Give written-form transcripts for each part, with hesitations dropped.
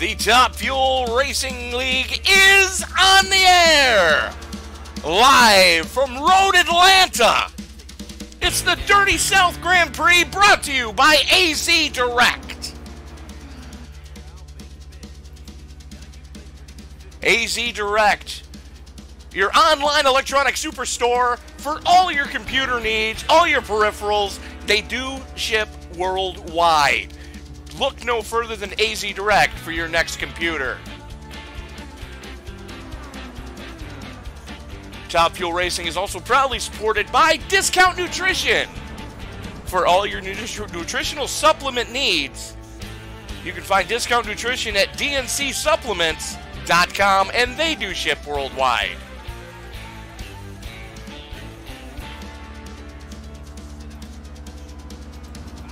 The Top Fuel Racing League is on the air! Live from Road Atlanta! It's the Dirty South Grand Prix brought to you by AZ Direct. AZ Direct, your online electronic superstore for all your computer needs, all your peripherals. They do ship worldwide. Look no further than AZ Direct for your next computer. Top Fuel Racing is also proudly supported by Discount Nutrition. For all your nutritional supplement needs, you can find Discount Nutrition at dncsupplements.com, and they do ship worldwide.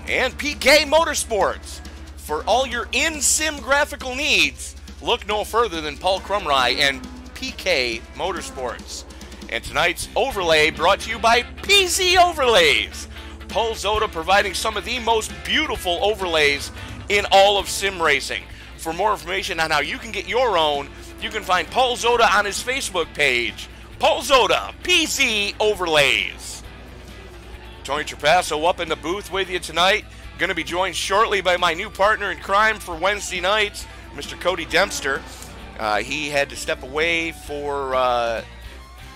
And PK Motorsports. For all your in-sim graphical needs, look no further than Paul Crumry and PK Motorsports. And tonight's overlay brought to you by PC Overlays. Paul Zoda providing some of the most beautiful overlays in all of sim racing. For more information on how you can get your own, you can find Paul Zoda on his Facebook page. Paul Zoda, PC Overlays. Tony Trapasso up in the booth with you tonight. Going to be joined shortly by my new partner in crime for Wednesday nights, Mr. Cody Dempster. He had to step away for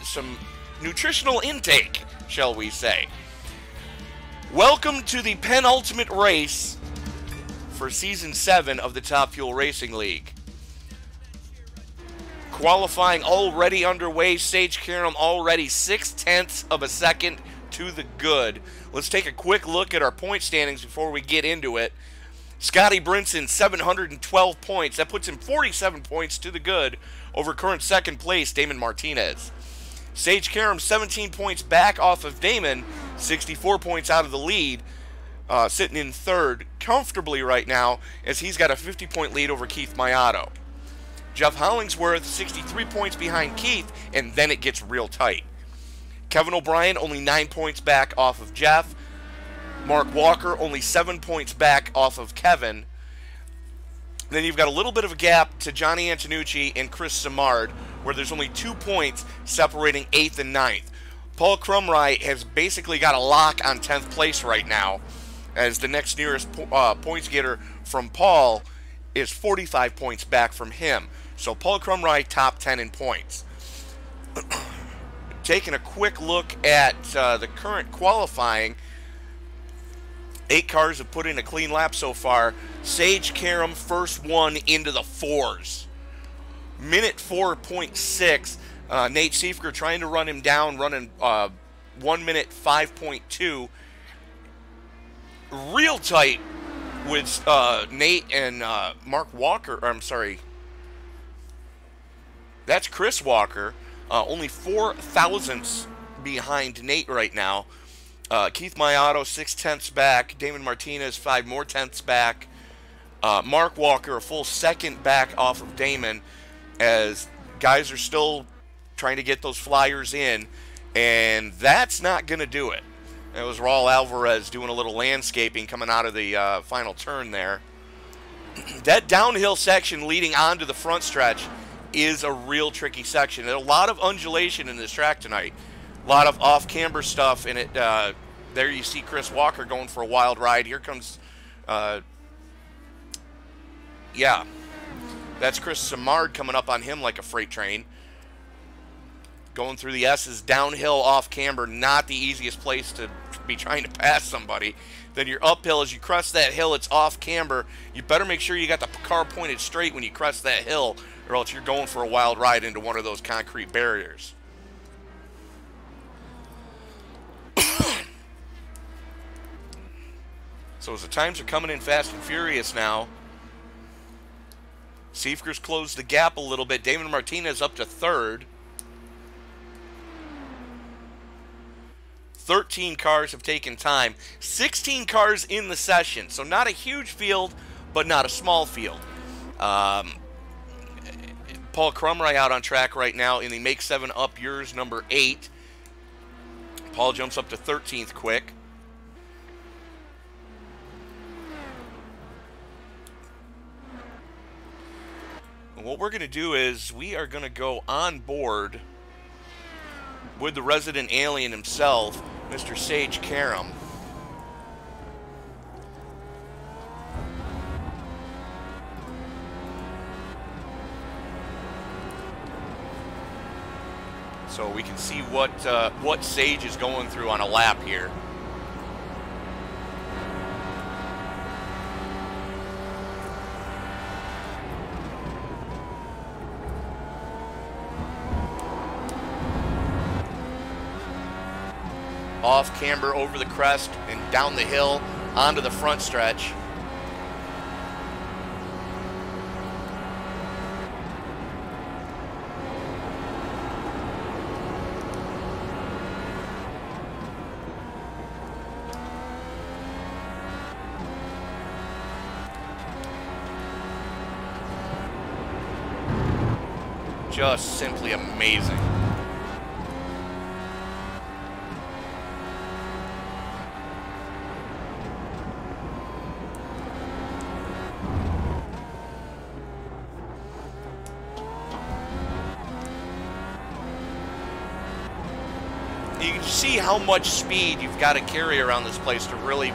some nutritional intake, shall we say. Welcome to the penultimate race for Season 7 of the Top Fuel Racing League. Qualifying already underway. Sage Karam already 0.6 of a second to the good. Let's take a quick look at our point standings before we get into it. Scotty Brinson, 712 points. That puts him 47 points to the good over current second place, Damon Martinez. Sage Karam, 17 points back off of Damon, 64 points out of the lead, sitting in third comfortably right now, as he's got a 50-point lead over Keith Mayato. Jeff Hollingsworth, 63 points behind Keith, and then it gets real tight. Kevin O'Brien only 9 points back off of Jeff. Mark Walker only 7 points back off of Kevin. Then you've got a little bit of a gap to Johnny Antonucci and Chris Simard, where there's only 2 points separating 8th and 9th. Paul Crumry has basically got a lock on 10th place right now, as the next nearest points getter from Paul is 45 points back from him. So Paul Crumry top 10 in points. Taking a quick look at the current qualifying, 8 cars have put in a clean lap so far. Sage Karam first one into the 4s. Minute 4.6. Nate Siefker trying to run him down, running 1 minute 5.2. Real tight with Nate and Mark Walker. Or, I'm sorry. That's Chris Walker. Only 4 thousandths behind Nate right now. Keith Mayato 0.6 back. Damon Martinez 5 more tenths back. Mark Walker a full second back off of Damon, as guys are still trying to get those flyers in, and that's not going to do it. It was Raul Alvarez doing a little landscaping coming out of the final turn there. That downhill section leading onto the front stretch is a real tricky section. There's a lot of undulation in this track tonight. A lot of off-camber stuff in it. There you see Chris Walker going for a wild ride. Here comes, yeah, that's Chris Simard coming up on him like a freight train. Going through the S's, downhill off-camber, not the easiest place to be trying to pass somebody. Then you're uphill. As you crest that hill, it's off-camber. You better make sure you got the car pointed straight when you crest that hill, or else you're going for a wild ride into one of those concrete barriers. So as the times are coming in fast and furious now, Siefker's closed the gap a little bit. Damon Martinez up to third. 13 cars have taken time. 16 cars in the session, so not a huge field, but not a small field. Paul Crumry out on track right now in the Make 7 Up Yours number 8. Paul jumps up to 13th quick. what we're going to do is we are going to go on board with the resident alien himself, Mr. Sage Karam. So we can see what Sage is going through on a lap here. Off camber, over the crest, and down the hill onto the front stretch. Just simply amazing. You can see how much speed you've got to carry around this place to really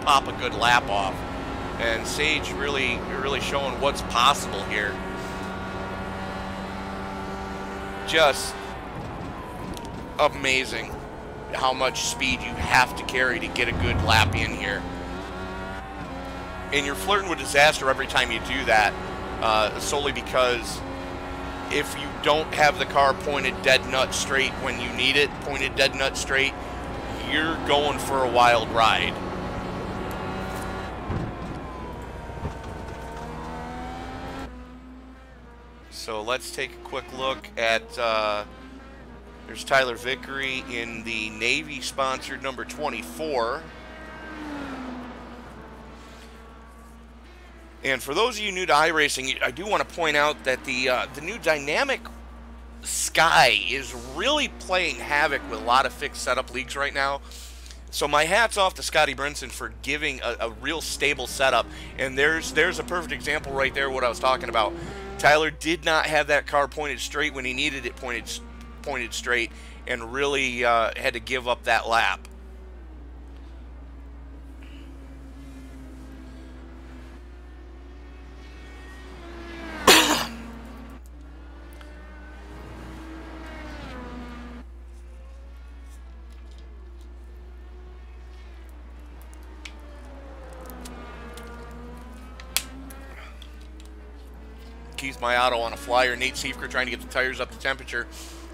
pop a good lap off. And Sage really showing what's possible here. Just amazing how much speed you have to carry to get a good lap in here. And you're flirting with disaster every time you do that, solely because if you don't have the car pointed dead nut straight when you need it, pointed dead nut straight, you're going for a wild ride. So let's take a quick look at, there's Tyler Vickery in the Navy-sponsored number 24. And for those of you new to iRacing, I do want to point out that the new dynamic sky is really playing havoc with a lot of fixed setup leagues right now. So my hat's off to Scotty Brinson for giving a real stable setup. And there's a perfect example right there, what I was talking about. Tyler did not have that car pointed straight when he needed it pointed straight, and really had to give up that lap. Keith Mayato on a flyer. Nate Seifker trying to get the tires up to temperature.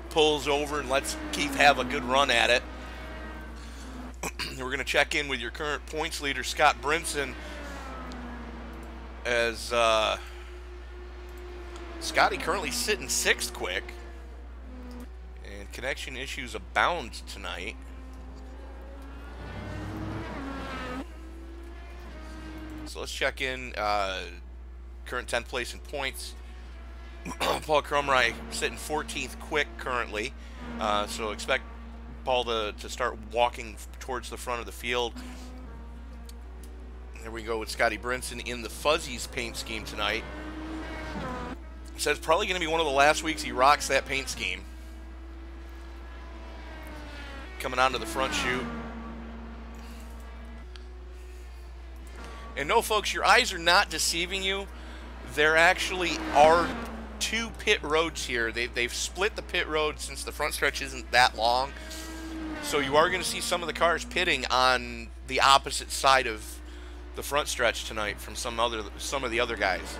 Pulls over and lets Keith have a good run at it. We're going to check in with your current points leader, Scott Brinson, as Scotty currently sitting 6th quick. And connection issues abound tonight. So let's check in. Current 10th place in points. Paul Crumry sitting 14th quick currently. So expect Paul to start walking towards the front of the field. There we go with Scotty Brinson in the Fuzzies paint scheme tonight. Says probably going to be one of the last weeks he rocks that paint scheme. Coming onto the front chute. And no, folks, your eyes are not deceiving you. There actually are 2 pit roads here. They've split the pit road since the front stretch isn't that long. So you are going to see some of the cars pitting on the opposite side of the front stretch tonight from some of the other guys.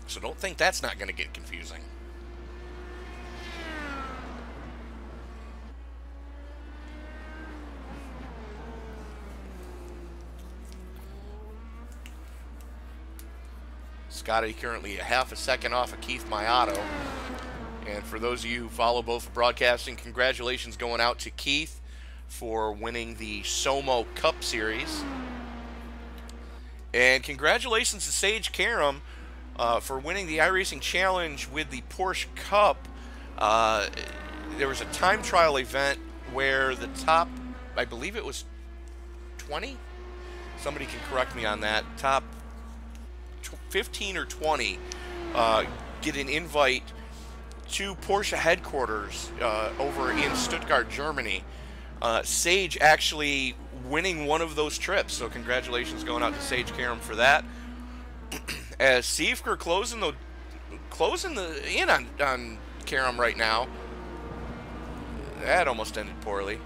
So don't think that's not going to get confusing. Scotty currently a half a second off of Keith Mayato. And for those of you who follow both broadcasting, congratulations going out to Keith for winning the Somo Cup Series. And congratulations to Sage Karam for winning the iRacing Challenge with the Porsche Cup. There was a time trial event where the top, I believe it was 20? Somebody can correct me on that. Top 15 or 20, get an invite to Porsche headquarters over in Stuttgart, Germany. Sage actually winning one of those trips, so congratulations going out to Sage Karam for that. As Siefker closing in on Karam right now. That almost ended poorly.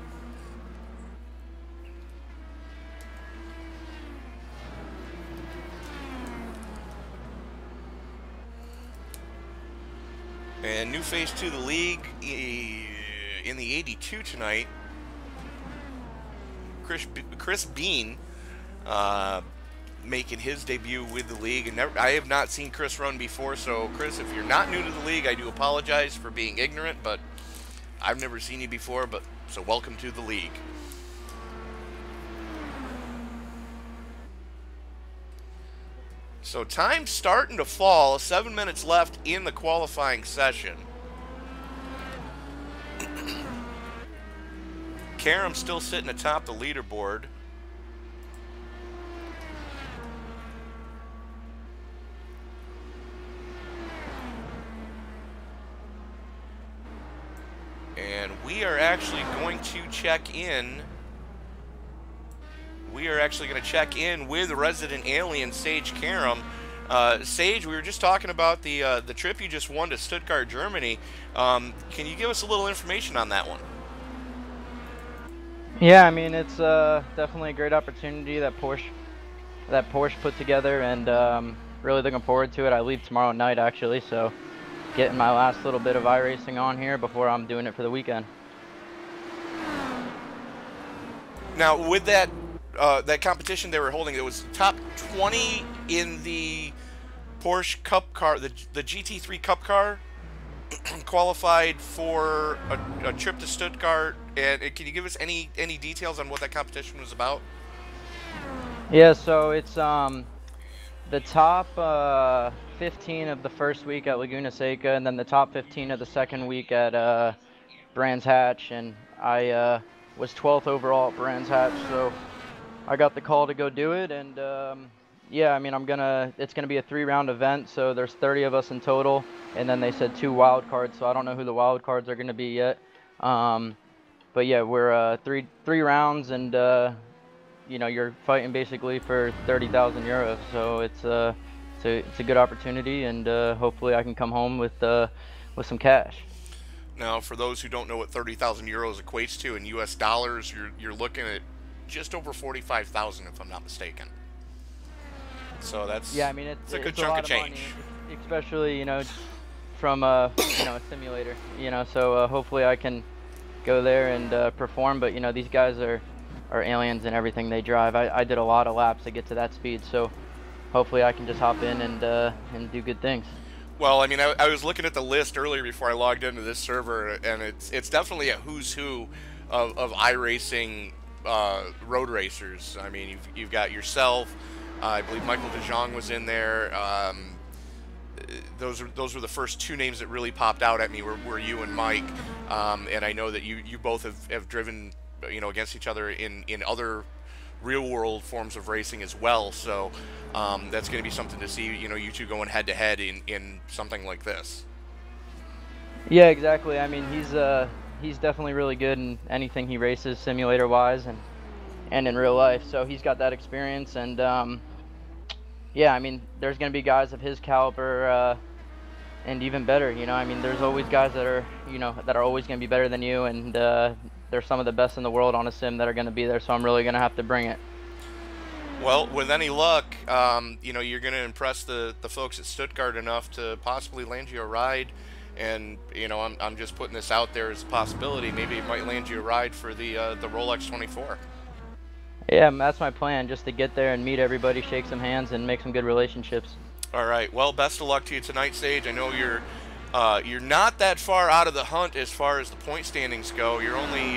And new face to the league in the 82 tonight. Chris Bean making his debut with the league. And I have not seen Chris run before, so Chris, if you're not new to the league, I do apologize for being ignorant, but I've never seen you before, so welcome to the league. So time's starting to fall. 7 minutes left in the qualifying session. Karam still sitting atop the leaderboard. And we are actually going to check in. We are actually going to check in with resident alien Sage Karam. Sage, we were just talking about the trip you just won to Stuttgart, Germany. Can you give us a little information on that one? Yeah, I mean, it's definitely a great opportunity that Porsche put together, and really looking forward to it. I leave tomorrow night, actually, so getting my last little bit of iRacing on here before I'm doing it for the weekend. Now, with that competition they were holding, it was top 20 in the Porsche Cup car, the GT3 Cup car, qualified for a trip to Stuttgart. And can you give us any details on what that competition was about? Yeah, so it's the top 15 of the first week at Laguna Seca, and then the top 15 of the second week at Brands Hatch, and I was 12th overall at Brands Hatch, so I got the call to go do it. And yeah, I mean, it's gonna be a 3-round event, so there's 30 of us in total, and then they said 2 wild cards, so I don't know who the wild cards are gonna be yet. But yeah, we're three rounds, and you know, you're fighting basically for 30,000 euros, so it's a good opportunity, and hopefully I can come home with some cash. Now, for those who don't know what 30,000 euros equates to in U.S. dollars, you're looking at just over 45,000, if I'm not mistaken. So that's, yeah, I mean, it's a good chunk of change, money, especially, you know, from a simulator, you know. So hopefully I can go there and perform. But you know, these guys are aliens in everything they drive. I did a lot of laps to get to that speed, so hopefully I can just hop in and do good things. Well, I mean, I was looking at the list earlier before I logged into this server, and it's definitely a who's who of iRacing road racers. I mean, you've got yourself. I believe Michael DeJong was in there. Those were the first 2 names that really popped out at me were you and Mike. And I know that you both have driven, you know, against each other in other real world forms of racing as well. So that's going to be something to see, you know, you two going head to head in something like this. Yeah, exactly. I mean, he's definitely really good in anything he races, simulator wise and in real life. So he's got that experience, and yeah, I mean, there's going to be guys of his caliber and even better, you know. I mean, there's always guys that are, you know, that are always going to be better than you, and they're some of the best in the world on a sim that are going to be there, so I'm really going to have to bring it. Well, with any luck, you know, you're going to impress the folks at Stuttgart enough to possibly land you a ride. And, you know, I'm just putting this out there as a possibility. Maybe it might land you a ride for the Rolex 24. Yeah, that's my plan, just to get there and meet everybody, shake some hands, and make some good relationships. All right. Well, best of luck to you tonight, Sage. I know you're not that far out of the hunt as far as the point standings go. You're only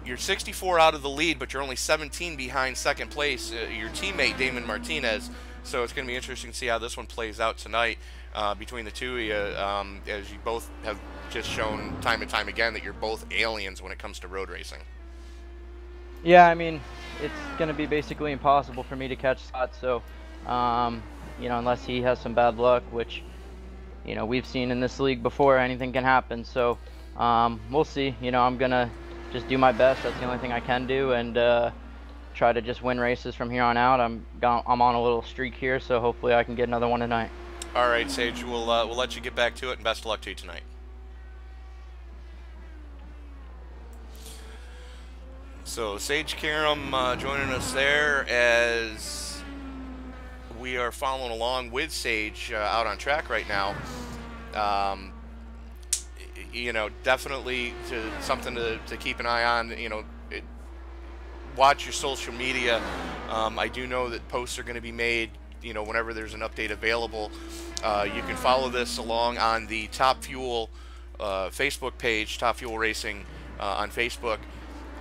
you're 64 out of the lead, but you're only 17 behind second place, your teammate Damon Martinez. So it's going to be interesting to see how this one plays out tonight between the two of you, as you both have just shown time and time again that you're both aliens when it comes to road racing. Yeah, I mean, it's going to be basically impossible for me to catch Scott, so you know, unless he has some bad luck, which, you know, we've seen in this league before, anything can happen. So we'll see. You know, I'm going to just do my best. That's the only thing I can do, and try to just win races from here on out. I'm on a little streak here, so hopefully I can get another one tonight. All right, Sage, we'll let you get back to it, and best of luck to you tonight. So Sage Karam joining us there as we are following along with Sage out on track right now. You know, definitely something to keep an eye on. You know, watch your social media. I do know that posts are going to be made, you know, whenever there's an update available. You can follow this along on the Top Fuel Facebook page, Top Fuel Racing on Facebook.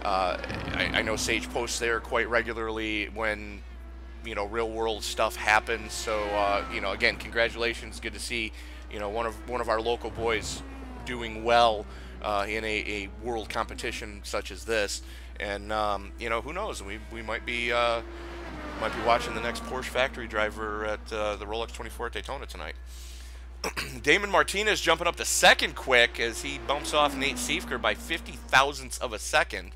I know Sage posts there quite regularly when, you know, real world stuff happens. So you know, again, congratulations. Good to see, you know, one of our local boys doing well in a world competition such as this. And you know, who knows? We might be watching the next Porsche factory driver at the Rolex 24 at Daytona tonight. Damon Martinez jumping up to second quick as he bumps off Nate Siefker by 50 thousandths of a second.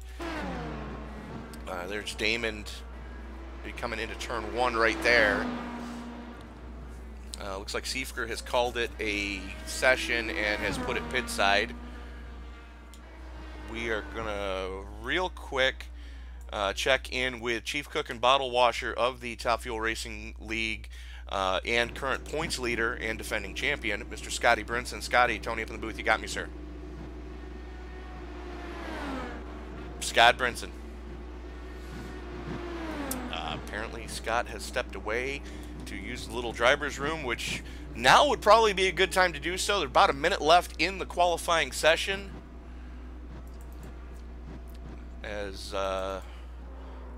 There's Damon coming into turn 1 right there. Looks like Siefker has called it a session and has put it pit side. We are going to real quick check in with Chief Cook and Bottle Washer of the Top Fuel Racing League and current points leader and defending champion, Mr. Scotty Brinson. Scotty, Tony up in the booth, you got me, sir. Scott Brinson. Apparently Scott has stepped away to use the little driver's room, which now would probably be a good time to do so. There's about a minute left in the qualifying session. As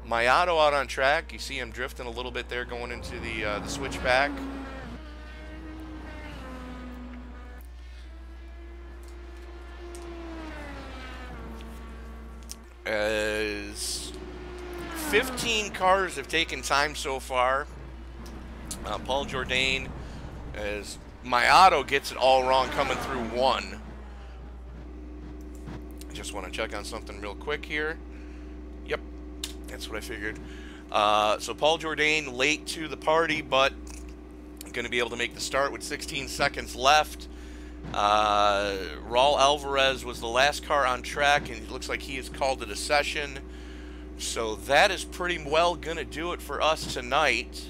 Mayato out on track, you see him drifting a little bit there going into the switchback. As 15 cars have taken time so far. Paul Jourdain, as Mayato gets it all wrong coming through 1. Just want to check on something real quick here. Yep, that's what I figured. So Paul Jourdain late to the party, but going to be able to make the start with 16 seconds left. Raul Alvarez was the last car on track, and it looks like he has called it a session. So that is pretty well going to do it for us tonight.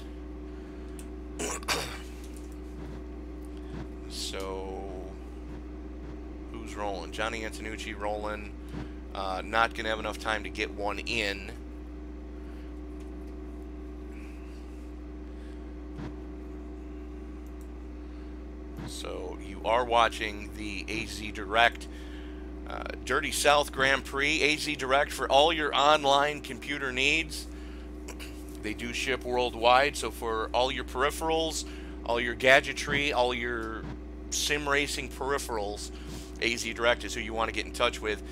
So who's rolling? Johnny Antonucci rolling. Not going to have enough time to get one in. So you are watching the AZ Direct Dirty South Grand Prix. AZ Direct for all your online computer needs. They do ship worldwide, so for all your peripherals, all your gadgetry, all your sim racing peripherals, AZ Direct is who you want to get in touch with.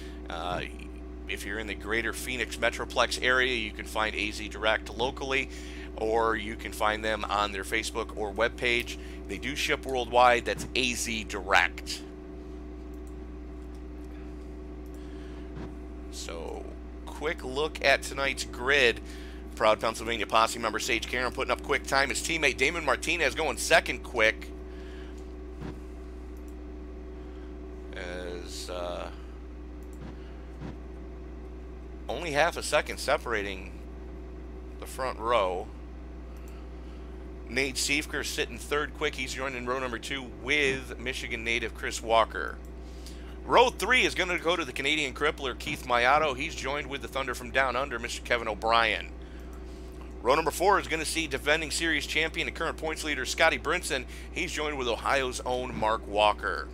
If you're in the greater Phoenix Metroplex area, you can find AZ Direct locally, or you can find them on their Facebook or webpage. They do ship worldwide. That's AZ Direct. So, quick look at tonight's grid. Proud Pennsylvania Posse member Sage Karam putting up quick time. His teammate Damon Martinez going second quick. As only half a second separating the front row. Nate Siefker sitting third quick. He's joining row number 2 with Michigan native Chris Walker. Row 3 is going to go to the Canadian crippler Keith Mayato. He's joined with the Thunder from Down Under, Mr. Kevin O'Brien. Row number 4 is going to see defending series champion and current points leader Scotty Brinson. He's joined with Ohio's own Mark Walker.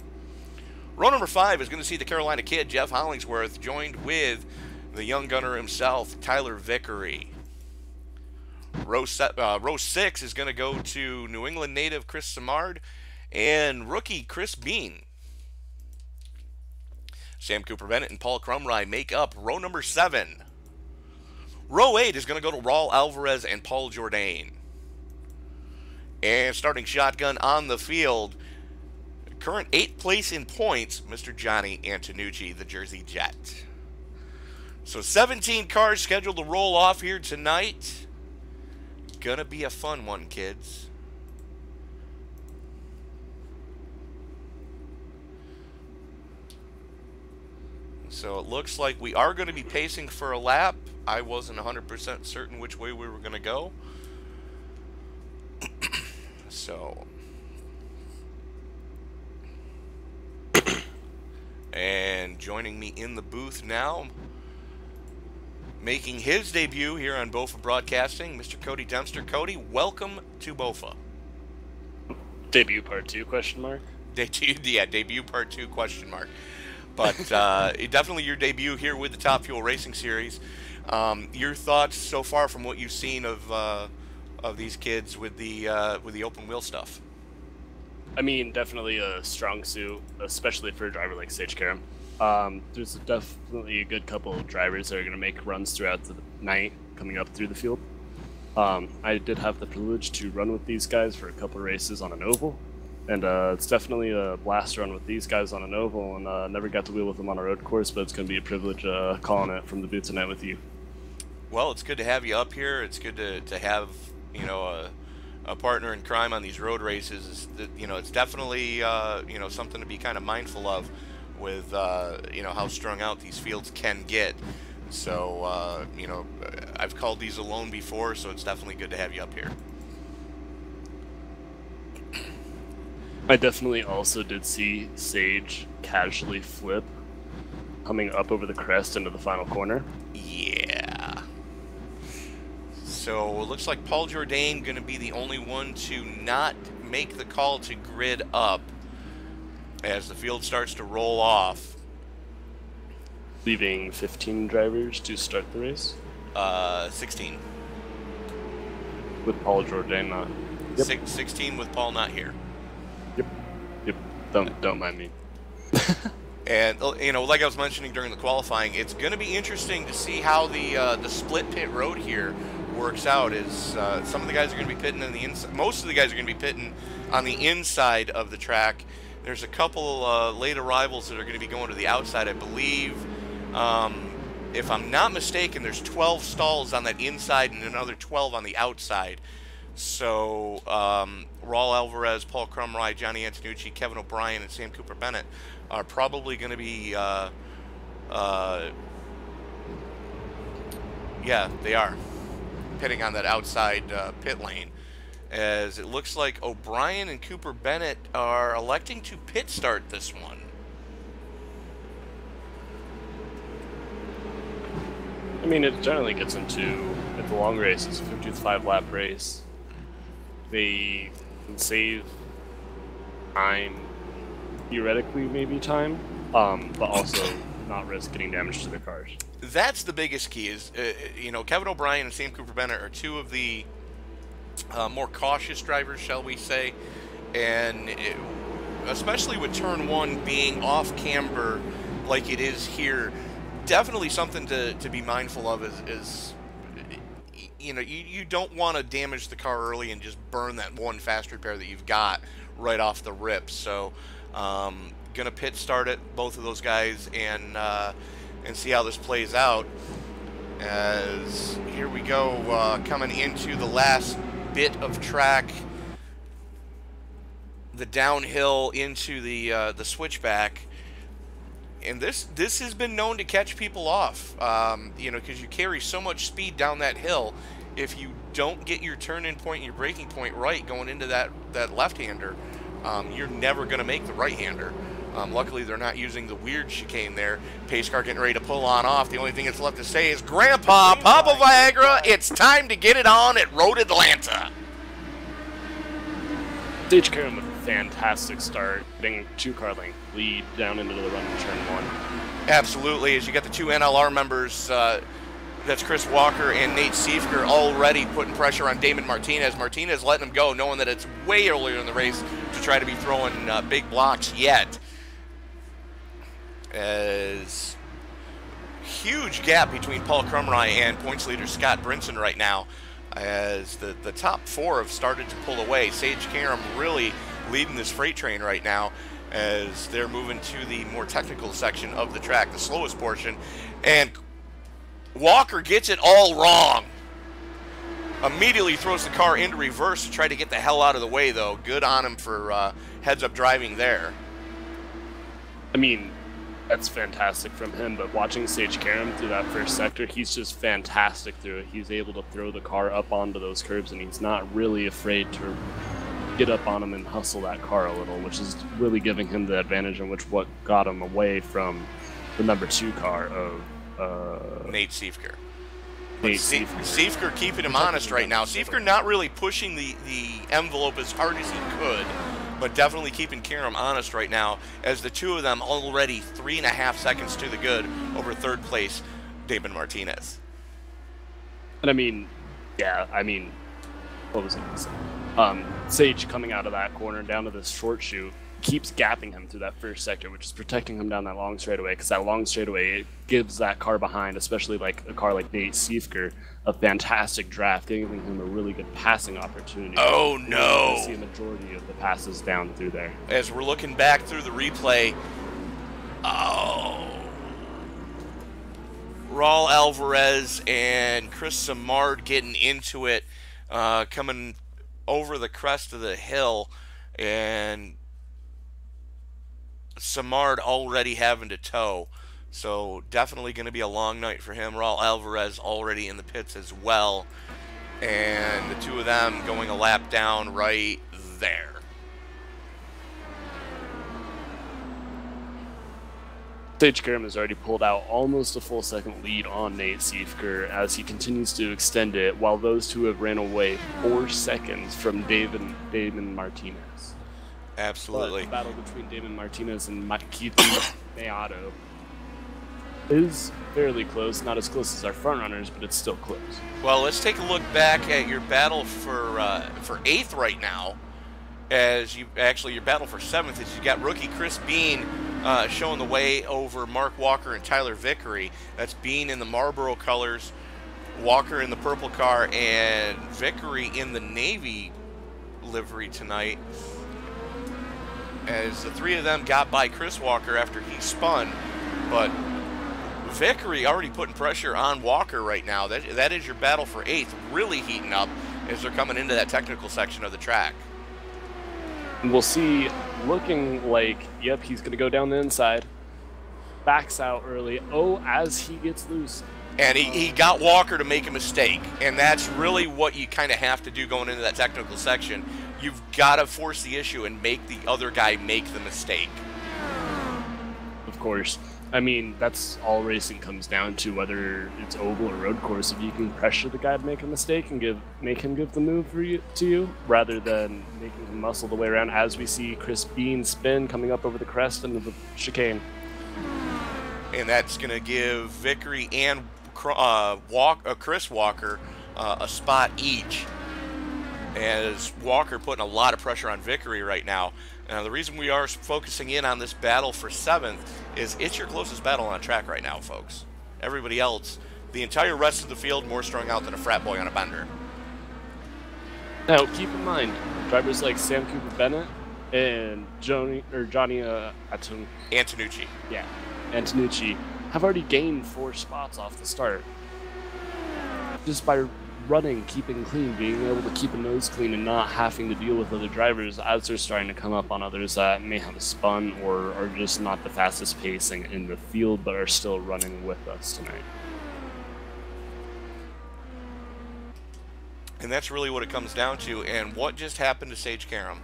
Row number 5 is going to see the Carolina kid Jeff Hollingsworth joined with the young gunner himself, Tyler Vickery. Row 6 is going to go to New England native Chris Simard and rookie Chris Bean. Sam Cooper Bennett and Paul Crumry make up row number 7. Row 8 is going to go to Raul Alvarez and Paul Jourdain. And starting shotgun on the field, current 8th place in points, Mr. Johnny Antonucci, the Jersey Jet. So 17 cars scheduled to roll off here tonight. Gonna be a fun one, kids. So it looks like we are going to be pacing for a lap. I wasn't 100% certain which way we were going to go. So. And joining me in the booth now, making his debut here on BOFA Broadcasting, Mr. Cody Dempster. Cody, welcome to BOFA. Debut part 2, question mark? Debut part 2, question mark. But definitely your debut here with the Top Fuel Racing Series. Your thoughts so far from what you've seen of these kids with the open wheel stuff? I mean, definitely a strong suit, especially for a driver like Sage Karam. There's definitely a good couple of drivers that are going to make runs throughout the night coming up through the field. I did have the privilege to run with these guys for a couple of races on an oval. And it's definitely a blast run with these guys on an oval, and never got to wheel with them on a road course, but it's going to be a privilege calling it from the booth tonight with you. Well, it's good to have you up here. It's good to have, you know, a partner in crime on these road races. You know, it's definitely, you know, something to be kind of mindful of with, you know, how strung out these fields can get. So, you know, I've called these alone before, so it's definitely good to have you up here. I definitely also did see Sage casually flip coming up over the crest into the final corner. Yeah. So it looks like Paul Jourdain going to be the only one to not make the call to grid up as the field starts to roll off. Leaving 15 drivers to start the race? 16. With Paul Jourdain not. Yep. 16 with Paul not here. Yep. Don't mind me. And you know, like I was mentioning during the qualifying, it's going to be interesting to see how the split pit road here works out. Is some of the guys are going to be pitting on the inside. Most of the guys are going to be pitting on the inside of the track. There's a couple late arrivals that are going to be going to the outside, I believe. If I'm not mistaken, there's 12 stalls on that inside and another 12 on the outside. So, Raul Alvarez, Paul Crumry, Johnny Antonucci, Kevin O'Brien, and Sam Cooper Bennett are probably going to be, yeah, they are pitting on that outside pit lane. As it looks like O'Brien and Cooper Bennett are electing to pit start this one. I mean, it generally gets into, at the long races, a 55 lap race. They can save time, theoretically maybe time, but also not risk getting damage to their cars. That's the biggest key is, you know, Kevin O'Brien and Sam Cooper Bennett are two of the more cautious drivers, shall we say, and especially with turn 1 being off camber like it is here, definitely something to be mindful of is you know, you don't want to damage the car early and just burn that one fast repair that you've got right off the rip. So gonna pit start it, both of those guys, and see how this plays out. As here we go, coming into the last bit of track, the downhill into the switchback. And this has been known to catch people off, you know, because you carry so much speed down that hill. If you don't get your turn-in point and your braking point right going into that left-hander, you're never going to make the right-hander. Luckily, they're not using the weird chicane there. Pace car getting ready to pull on off. The only thing that's left to say is, Grandpa, Papa Viagra, it's time to get it on at Road Atlanta. Sage Karam with a fantastic start, getting 2-car length lead down into the run in turn 1. Absolutely, as you got the 2 NLR members, that's Chris Walker and Nate Siefker, already putting pressure on Damon Martinez. Martinez letting him go, knowing that it's way earlier in the race to try to be throwing big blocks yet. As huge gap between Paul Crumry and points leader Scott Brinson right now. as the top 4 have started to pull away. Sage Karam really leading this freight train right now as they're moving to the more technical section of the track, the slowest portion. And Walker gets it all wrong. Immediately throws the car into reverse to try to get the hell out of the way, though. Good on him for heads-up driving there. I mean, that's fantastic from him, but watching Sage Karam through that first sector, he's just fantastic through it. He's able to throw the car up onto those curbs, and he's not really afraid to get up on him and hustle that car a little, which is really giving him the advantage, and which what got him away from the number 2 car of Nate Siefker. Siefker keeping him honest right now. Siefker not really pushing the envelope as hard as he could, but definitely keeping Karam honest right now, as the two of them already 3.5 seconds to the good over third place, Damon Martinez. And I mean, yeah, what was I going to say? Sage coming out of that corner down to this short chute keeps gapping him through that first sector, which is protecting him down that long straightaway, because that long straightaway, it gives that car behind, especially like a car like Nate Siefker, a fantastic draft, giving him a really good passing opportunity. Oh no! You see a majority of the passes down through there. As we're looking back through the replay, Raul Alvarez and Chris Samard getting into it, coming over the crest of the hill, and Samard already having to tow. So definitely going to be a long night for him. Raul Alvarez already in the pits as well. And the two of them going a lap down right there. Sage Karam has already pulled out almost a full second lead on Nate Siefker as he continues to extend it, while those two have ran away 4 seconds from Damon Martinez. Absolutely. But the battle between Damon Martinez and Makiti Meado is fairly close. Not as close as our front runners, but it's still close. Well, let's take a look back at your battle for 8th right now. As your battle for 7th is you got rookie Chris Bean showing the way over Mark Walker and Tyler Vickery. That's Bean in the Marlboro colors, Walker in the purple car, and Vickery in the navy livery tonight. As the three of them got by Chris Walker after he spun, but Vickery already putting pressure on Walker right now. That is your battle for 8th, really heating up as they're coming into that technical section of the track. And we'll see, looking like, yep, he's going to go down the inside, backs out early, as he gets loose. And he got Walker to make a mistake, and that's really what you kind of have to do going into that technical section. You've got to force the issue and make the other guy make the mistake. Of course. I mean, that's all racing comes down to, whether it's oval or road course. If you can pressure the guy to make a mistake and make him give the move to you, rather than making him muscle the way around, as we see Chris Bean spin coming up over the crest into the chicane. And that's going to give Vickery and Chris Walker a spot each, as Walker putting a lot of pressure on Vickery right now. Now, the reason we are focusing in on this battle for 7th is it's your closest battle on track right now, folks. Everybody else, the entire rest of the field, more strung out than a frat boy on a bender. Now, keep in mind, drivers like Sam Cooper Bennett and Johnny Antonucci. Yeah, Antonucci have already gained 4 spots off the start. Just by running, keeping clean, being able to keep a nose clean and not having to deal with other drivers as they're starting to come up on others that may have a spun or are just not the fastest pacing in the field but are still running with us tonight. And that's really what it comes down to. And what just happened to Sage Karam?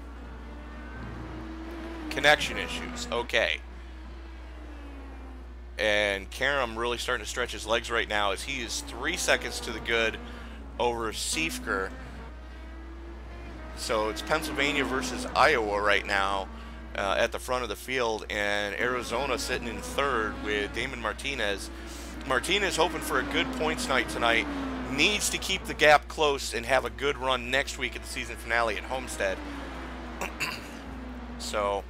Connection issues. Okay. And Karam really starting to stretch his legs right now as he is 3 seconds to the good over Siefker. So it's Pennsylvania versus Iowa right now at the front of the field, and Arizona sitting in 3rd with Damon Martinez. Martinez hoping for a good points night tonight, needs to keep the gap close and have a good run next week at the season finale at Homestead. So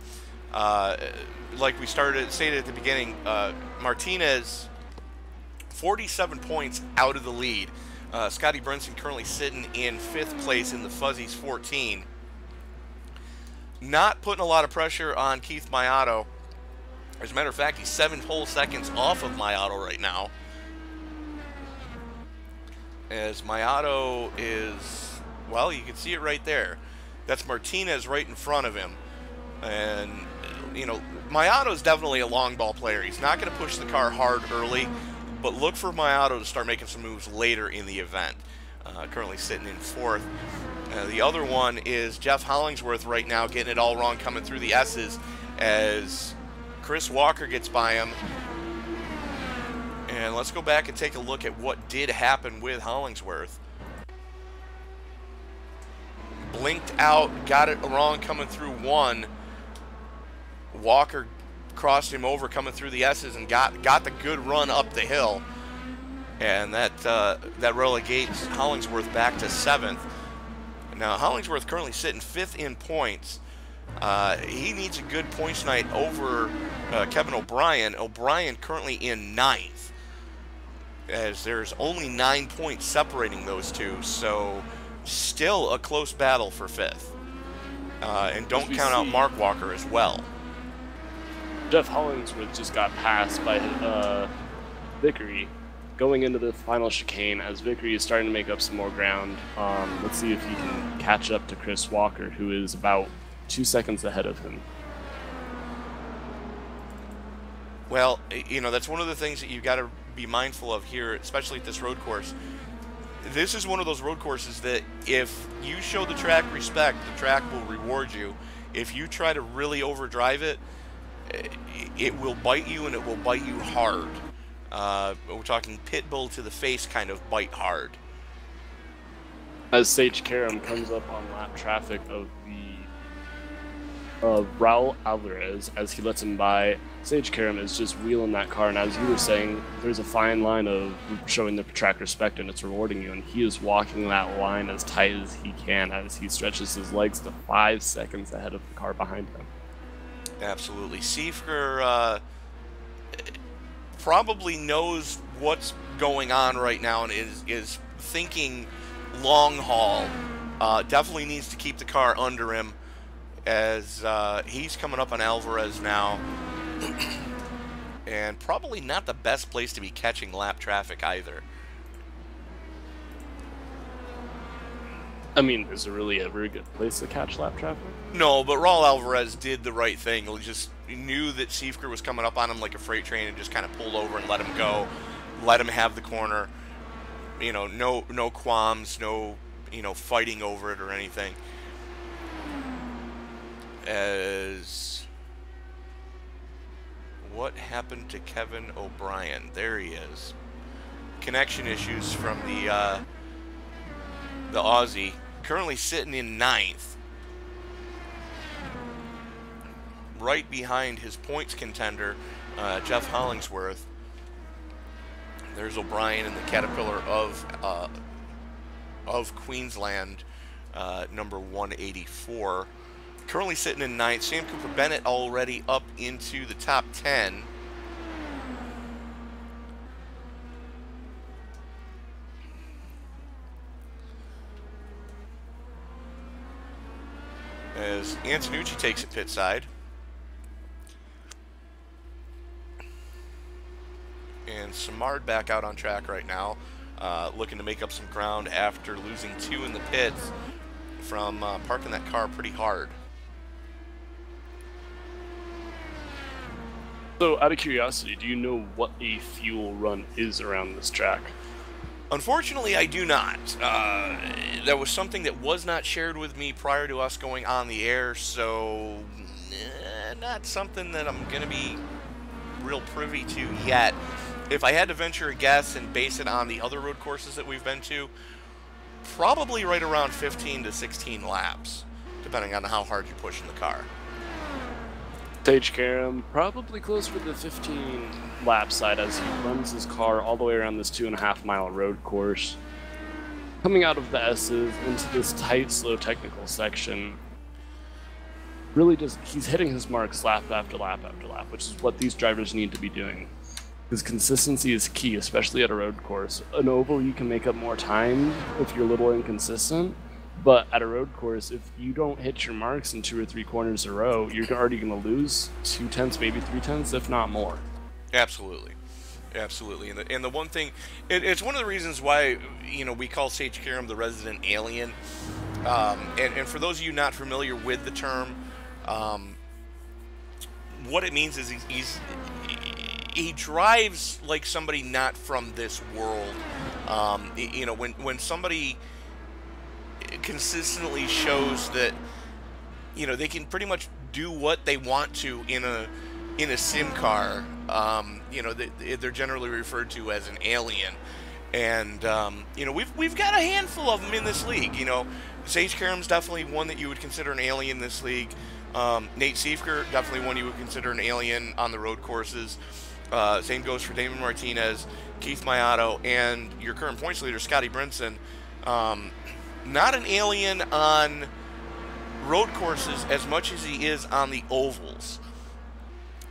like we stated at the beginning, Martinez 47 points out of the lead. Scotty Brinson currently sitting in 5th place in the Fuzzies 14. Not putting a lot of pressure on Keith Mayato. As a matter of fact, he's 7 whole seconds off of Mayato right now. As Mayato is, well, you can see it right there. That's Martinez right in front of him. And, you know, Mayato's definitely a long ball player. He's not going to push the car hard early, but look for Mayato to start making some moves later in the event. Currently sitting in 4th. The other one is Jeff Hollingsworth right now getting it all wrong coming through the S's as Chris Walker gets by him. And let's go back and take a look at what did happen with Hollingsworth. Blinked out, got it wrong coming through 1. Walker crossed him over coming through the S's and got the good run up the hill. And that relegates Hollingsworth back to 7th. Now, Hollingsworth currently sitting 5th in points. He needs a good points night over Kevin O'Brien. O'Brien currently in 9th, as there's only 9 points separating those two, so still a close battle for 5th. And don't count out Mark Walker as well. Jeff Hollingsworth just got passed by Vickery going into the final chicane as Vickery is starting to make up some more ground. Let's see if he can catch up to Chris Walker, who is about 2 seconds ahead of him. Well, you know, that's one of the things that you've got to be mindful of here, especially at this road course. This is one of those road courses that if you show the track respect, the track will reward you. If you try to really overdrive it, it will bite you, and it will bite you hard. We're talking pit bull to the face kind of bite hard. As Sage Karam comes up on lap traffic of Raul Alvarez, as he lets him by, Sage Karam is just wheeling that car, and as you were saying, there's a fine line of showing the track respect and it's rewarding you, and he is walking that line as tight as he can as he stretches his legs to 5 seconds ahead of the car behind him. Absolutely. Seifker probably knows what's going on right now and is thinking long haul. Definitely needs to keep the car under him, as he's coming up on Alvarez now. And probably not the best place to be catching lap traffic either. I mean, is it really ever a good place to catch lap traffic? No, but Raul Alvarez did the right thing. He just knew that Seifker was coming up on him like a freight train and just kind of pulled over and let him go. Let him have the corner. You know, no qualms, no, you know, fighting over it or anything. As what happened to Kevin O'Brien? There he is. Connection issues from the Aussie. Currently sitting in 9th. Right behind his points contender, Jeff Hollingsworth. There's O'Brien in the Caterpillar of Queensland, number 184. Currently sitting in 9th. Sam Cooper Bennett already up into the top 10. As Antonucci takes it pit side. And Samard back out on track right now, looking to make up some ground after losing 2 in the pits from parking that car pretty hard. So, out of curiosity, do you know what a fuel run is around this track? Unfortunately, I do not. That was something that was not shared with me prior to us going on the air, so not something that I'm going to be real privy to yet. If I had to venture a guess and base it on the other road courses that we've been to, probably right around 15 to 16 laps, depending on how hard you're pushing the car. Sage Karam probably closer to the 15 lap side as he runs his car all the way around this 2.5 mile road course. Coming out of the S's into this tight, slow technical section. Really just, he's hitting his marks lap after lap after lap, which is what these drivers need to be doing. Because consistency is key, especially at a road course. An oval, you can make up more time if you're a little inconsistent. But at a road course, if you don't hit your marks in 2 or 3 corners in a row, you're already going to lose 2/10, maybe 3/10, if not more. Absolutely. Absolutely. And the one thing, it's one of the reasons why, we call Sage Karam the resident alien. And for those of you not familiar with the term, what it means is he drives like somebody not from this world. When somebody consistently shows that they can pretty much do what they want to in a sim car, they're generally referred to as an alien. And we've got a handful of them in this league. Sage Karam's definitely one that you would consider an alien in this league. Nate Siefker, definitely one you would consider an alien on the road courses. Same goes for Damon Martinez, Keith Mayato, and your current points leader, Scotty Brinson. Not an alien on road courses as much as he is on the ovals.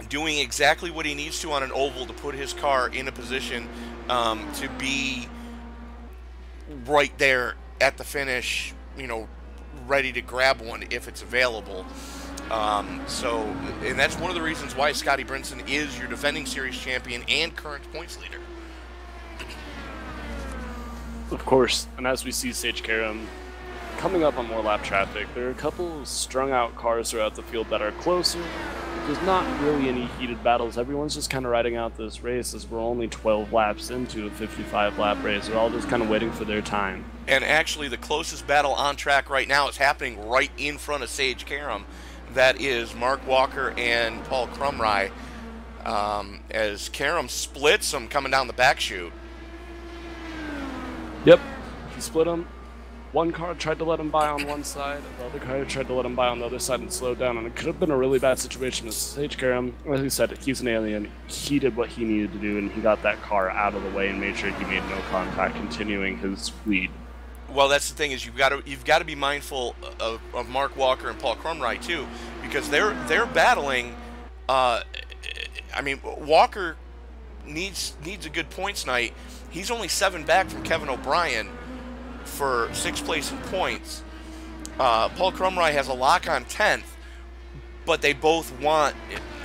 Doing exactly what he needs to on an oval to put his car in a position to be right there at the finish, ready to grab one if it's available. And that's one of the reasons why Scotty Brinson is your defending series champion and current points leader. Of course, and as we see Sage Karam coming up on more lap traffic, there are a couple strung out cars throughout the field that are closer. There's not really any heated battles. Everyone's just kind of riding out this race as we're only 12 laps into a 55-lap race. They're all just kind of waiting for their time. And actually, the closest battle on track right now is happening right in front of Sage Karam. That is Mark Walker and Paul Crumry, as Karam splits them coming down the back chute. Yep, he split them. One car tried to let him by on one side, the other car tried to let him by on the other side and slowed down, and it could have been a really bad situation. As Sage Karam, as he said, he's an alien. He did what he needed to do, and he got that car out of the way and made sure he made no contact, continuing his lead. Well, that's the thing, is you've got to be mindful of Mark Walker and Paul Crumry too, because they're battling. Walker needs a good points night. He's only 7 back from Kevin O'Brien for 6th place in points. Paul Crumry has a lock on 10th, but they both want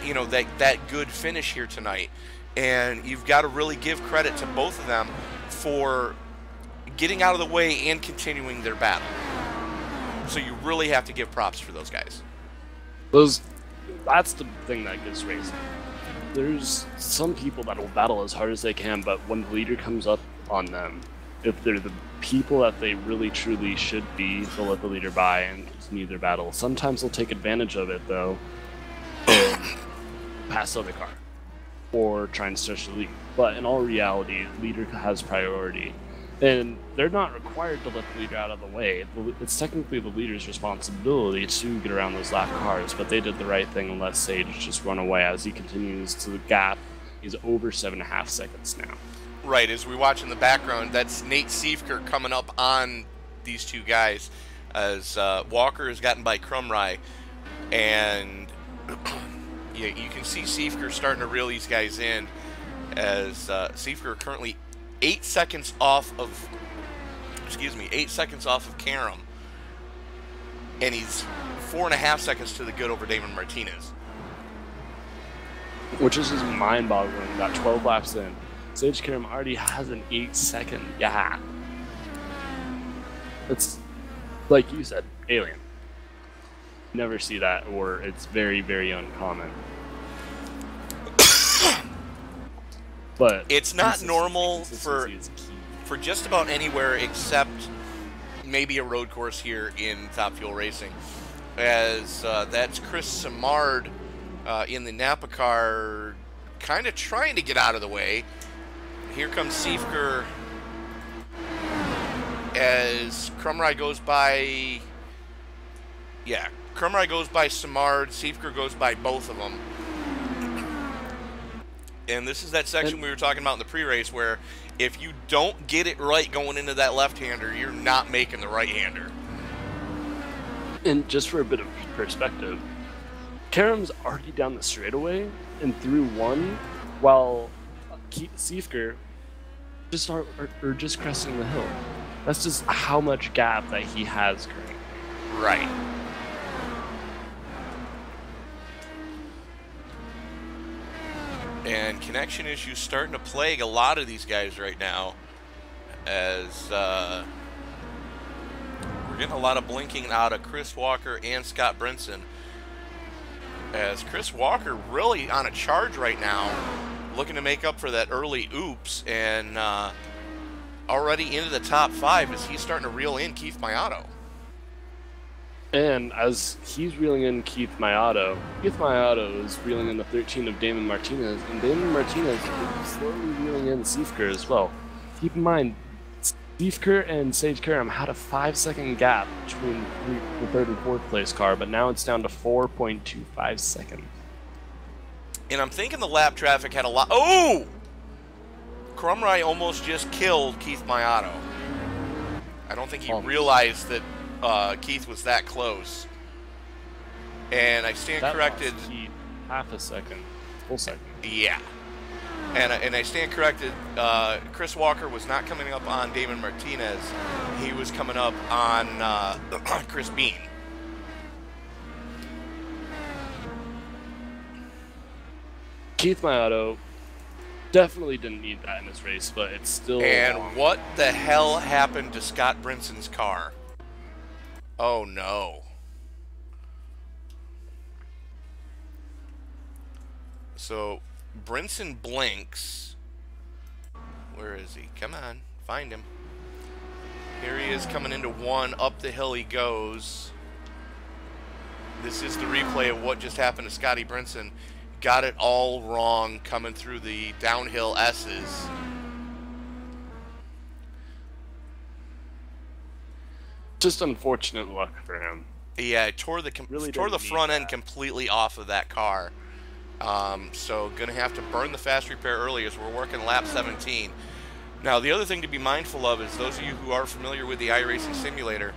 that good finish here tonight, and you've got to really give credit to both of them for getting out of the way and continuing their battle. So you really have to give props for those guys. That's the thing that gets racing. There's some people that will battle as hard as they can, but when the leader comes up on them, if they're the people that they really truly should be, they'll let the leader by and continue their battle. Sometimes they'll take advantage of it, though, and pass the other car, or try and stretch the lead. But in all reality, the leader has priority. And they're not required to let the leader out of the way. It's technically the leader's responsibility to get around those lap cars, but they did the right thing and let Sage just run away as he continues to the gap. He's over 7.5 seconds now. Right, as we watch in the background, that's Nate Siefker coming up on these two guys, as Walker has gotten by Crumry, and you can see Siefker starting to reel these guys in, as Siefker currently 8 seconds off of Karam, and he's 4.5 seconds to the good over Damon Martinez. Which is just mind-boggling. Got 12 laps in. Sage Karam already has an 8-second gap. It's, like you said, alien. Never see that, or it's very, very uncommon. But it's not normal for just about anywhere except maybe a road course here in Top Fuel Racing, as that's Chris Simard in the Napa car, kind of trying to get out of the way. Here comes Siefker as Crumry goes by. Yeah, Crumry goes by Simard. Siefker goes by both of them. And this is that section we were talking about in the pre-race, where if you don't get it right going into that left-hander, you're not making the right-hander. And just for a bit of perspective, Karam's already down the straightaway and through one, while Seifker just or just cresting the hill. That's just how much gap that he has currently. Right. And connection issues starting to plague a lot of these guys right now, as we're getting a lot of blinking out of Chris Walker and Scott Brinson. As Chris Walker really on a charge right now, looking to make up for that early oops, and already into the top 5 as he's starting to reel in Keith Mayato. And as he's reeling in Keith Mayato is reeling in the 13 of Damon Martinez, and Damon Martinez is slowly reeling in Seifker as well. Keep in mind, Seifker and Sage Karam had a 5-second gap between the 3rd and 4th place car, but now it's down to 4.25 seconds. And I'm thinking the lap traffic had a lot. Oh! Crumry almost just killed Keith Mayato. I don't think he realized that Keith was that close. And I stand corrected. Half a second. Full second. Yeah. And I stand corrected. Chris Walker was not coming up on Damon Martinez. He was coming up on Chris Bean. Keith Mayato definitely didn't need that in this race, but it's still. And what the hell happened to Scott Brinson's car? Oh no. So Brinson blinks. Where is he? Come on, find him. Here he is coming into 1. Up the hill he goes. This is the replay of what just happened to Scotty Brinson. Got it all wrong coming through the downhill S's. Just unfortunate luck for him. Yeah, it tore the front end completely off of that car. So gonna have to burn the fast repair early as we're working lap 17. Now the other thing to be mindful of is those of you who are familiar with the iRacing simulator,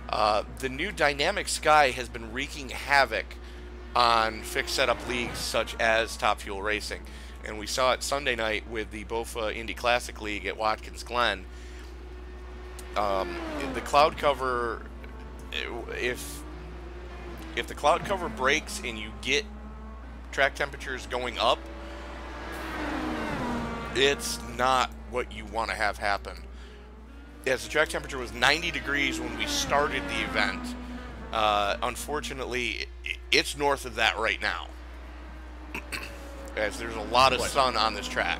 the new Dynamic Sky has been wreaking havoc on fixed setup leagues such as Top Fuel Racing, and we saw it Sunday night with the BOFA Indy Classic League at Watkins Glen. The cloud cover, if the cloud cover breaks and you get track temperatures going up, it's not what you want to have happen. Yes, the track temperature was 90 degrees when we started the event. Unfortunately, it's north of that right now, as there's a lot of sun on this track.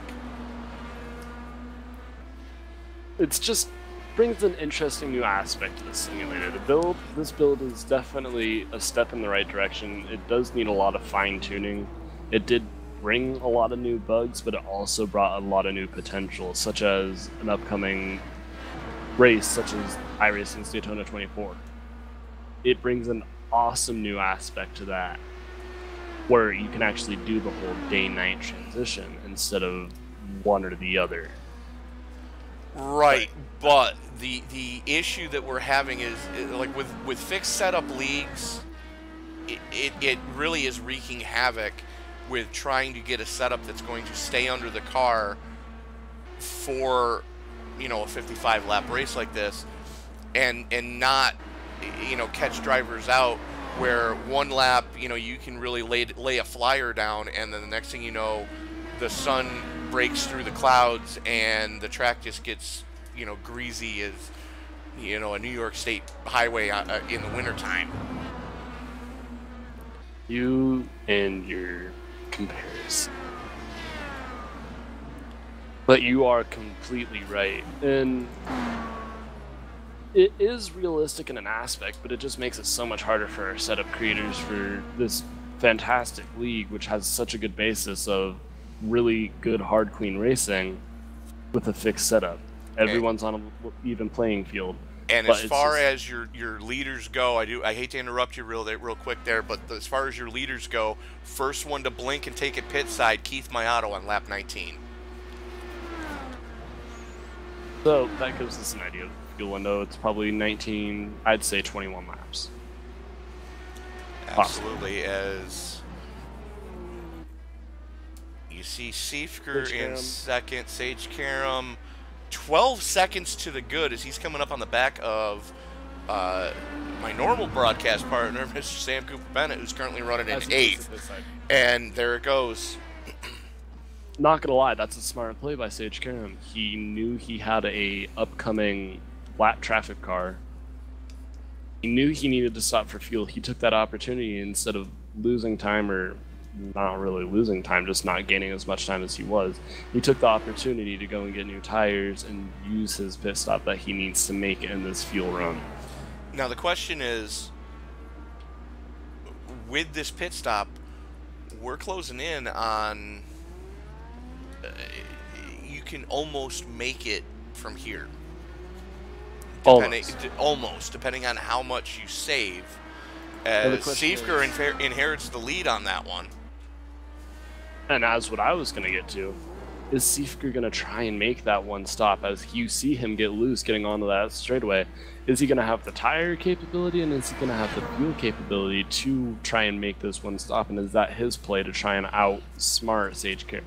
It's just brings an interesting new aspect to the simulator. This build is definitely a step in the right direction. It does need a lot of fine-tuning. It did bring a lot of new bugs, but it also brought a lot of new potential, such as an upcoming race, such as iRacing's Daytona 24. It brings an awesome new aspect to that, where you can actually do the whole day-night transition instead of one or the other. Right, but the issue that we're having is like with fixed setup leagues, it really is wreaking havoc with trying to get a setup that's going to stay under the car for, you know, a 55 lap race like this, and not, you know, catch drivers out where one lap, you know, you can really lay a flyer down, and then the next thing you know, the sun breaks through the clouds and the track just gets, you know, greasy as, you know, a New York State highway in the wintertime. You and your comparison. But you are completely right. And it is realistic in an aspect, but it just makes it so much harder for our setup creators for this fantastic league, which has such a good basis of really good hard clean racing with a fixed setup. Everyone's on an even playing field. And as far as your leaders go, I hate to interrupt you real quick there, but as far as your leaders go, first one to blink and take it pit side, Keith Mayato on lap 19. So that gives us an idea of the fuel window. It's probably 19, I'd say 21 laps. Absolutely, as you see Siefker Sage in Karam. second. Sage Karam, 12 seconds to the good as he's coming up on the back of my normal broadcast partner, Mr. Sam Cooper Bennett, who's currently running in As he takes 8th. it this side. And there it goes. Not gonna lie, that's a smart play by Sage Karam. He knew he had a upcoming flat traffic car. He knew he needed to stop for fuel. He took that opportunity instead of losing time, or not really losing time, just not gaining as much time as he was. He took the opportunity to go and get new tires and use his pit stop that he needs to make in this fuel run. Now the question is, with this pit stop, we're closing in on... you can almost make it from here. Almost, depending on how much you save. As Siefker inherits the lead on that one. And as what I was going to get to, is Siefker going to try and make that one stop? As you see him get loose getting onto that straightaway, is he going to have the tire capability, and is he going to have the fuel capability to try and make this one stop? And is that his play to try and outsmart Sage Karam?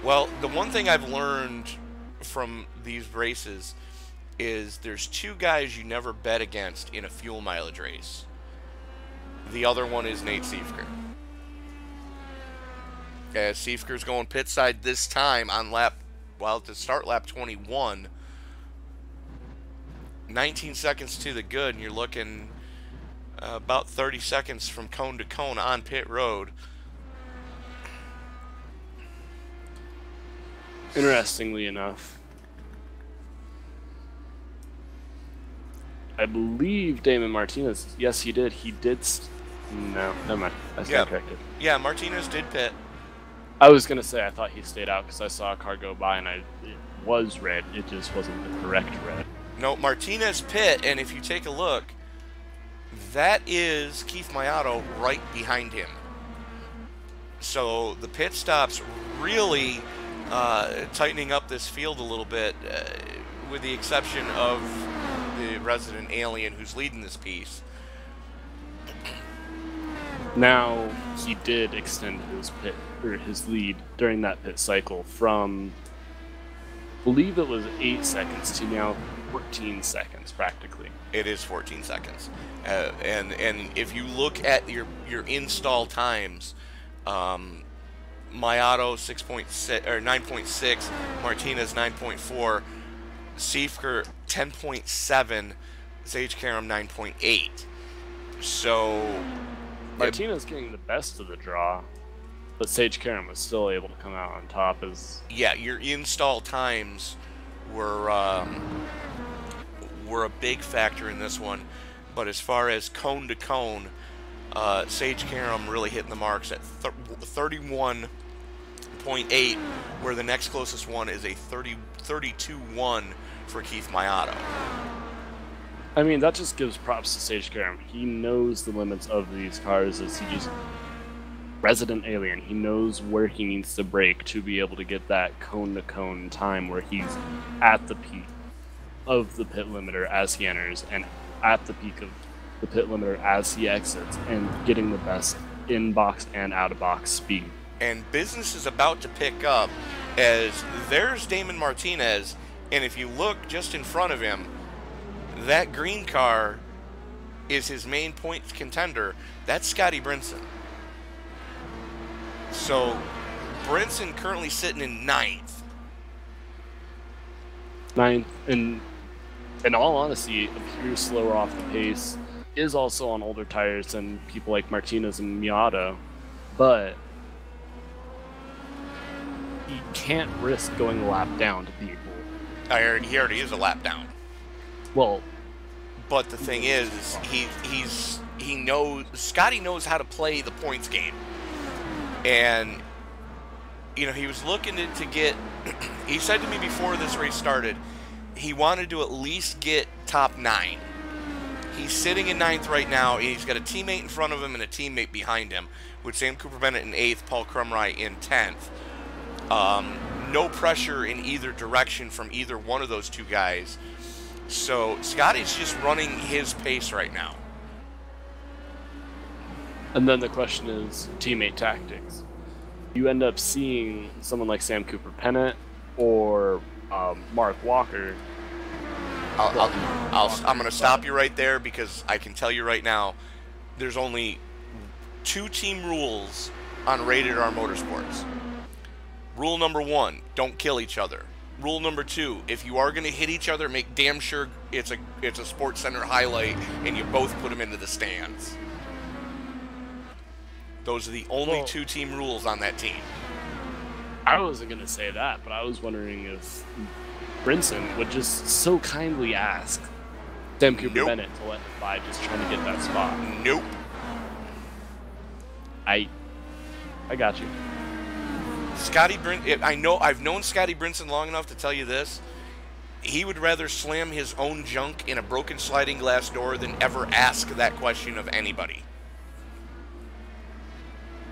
Well, the one thing I've learned from these races is there's two guys you never bet against in a fuel mileage race. The other one is Nate Siefker. As Siefker's going pit side this time on to start lap 21. 19 seconds to the good, and you're looking about 30 seconds from cone to cone on pit road. Interestingly enough, I believe Damon Martinez, yes, he did. No, never mind. I stand corrected. Yeah, Martinez did pit. I was going to say I thought he stayed out because I saw a car go by and it was red. It just wasn't the correct red. No, Martinez pit, and if you take a look, that is Keith Mayato right behind him. So the pit stops really tightening up this field a little bit, with the exception of the resident alien who's leading this piece. Now, he did extend his lead during that pit cycle from, I believe it was 8 seconds to now 14 seconds practically. It is 14 seconds. And if you look at your install times, Mayato 6.6 or 9.6, Martinez 9.4, Siefker 10.7, Sage Karam 9.8. So Martinez getting the best of the draw, but Sage Karam was still able to come out on top. Yeah, your install times were a big factor in this one, but as far as cone to cone, Sage Karam really hitting the marks at 31.8, where the next closest one is a 32.1 for Keith Mayato. I mean, that just gives props to Sage Karam. He knows the limits of these cars as he just resident alien. He knows where he needs to brake to be able to get that cone to cone time where he's at the peak of the pit limiter as he enters and at the peak of the pit limiter as he exits, and getting the best in-box and out-of-box speed. And business is about to pick up as there's Damon Martinez, and if you look just in front of him, that green car is his main point contender. That's Scotty Brinson. So Brinson currently sitting in 9th. In all honesty, appears slower off the pace, is also on older tires than people like Martinez and Miata, but he can't risk going a lap down to people. He already is a lap down. Well, but the thing is he knows, Scotty knows how to play the points game, and you know, he was looking to get. He said to me before this race started, he wanted to at least get top 9. He's sitting in 9th right now. He's got a teammate in front of him and a teammate behind him, with Sam Cooper Bennett in 8th, Paul Crumry in 10th. No pressure in either direction from either one of those two guys. So Scotty's just running his pace right now. And then the question is teammate tactics. you end up seeing someone like Sam Cooper Pennant or Mark Walker. I'm going to stop you right there because I can tell you right now, there's only 2 team rules on Rated R Motorsports. Rule number 1, don't kill each other. Rule number 2, if you are going to hit each other, make damn sure it's a Sports Center highlight and you both put them into the stands. Those are the only 2 team rules on that team. I wasn't going to say that, but I was wondering if Brinson would just so kindly ask Sam Cooper Bennett to let him by, just trying to get that spot. Nope. I got you. Scotty Brinson, I've known Scotty Brinson long enough to tell you this. He would rather slam his own junk in a broken sliding glass door than ever ask that question of anybody.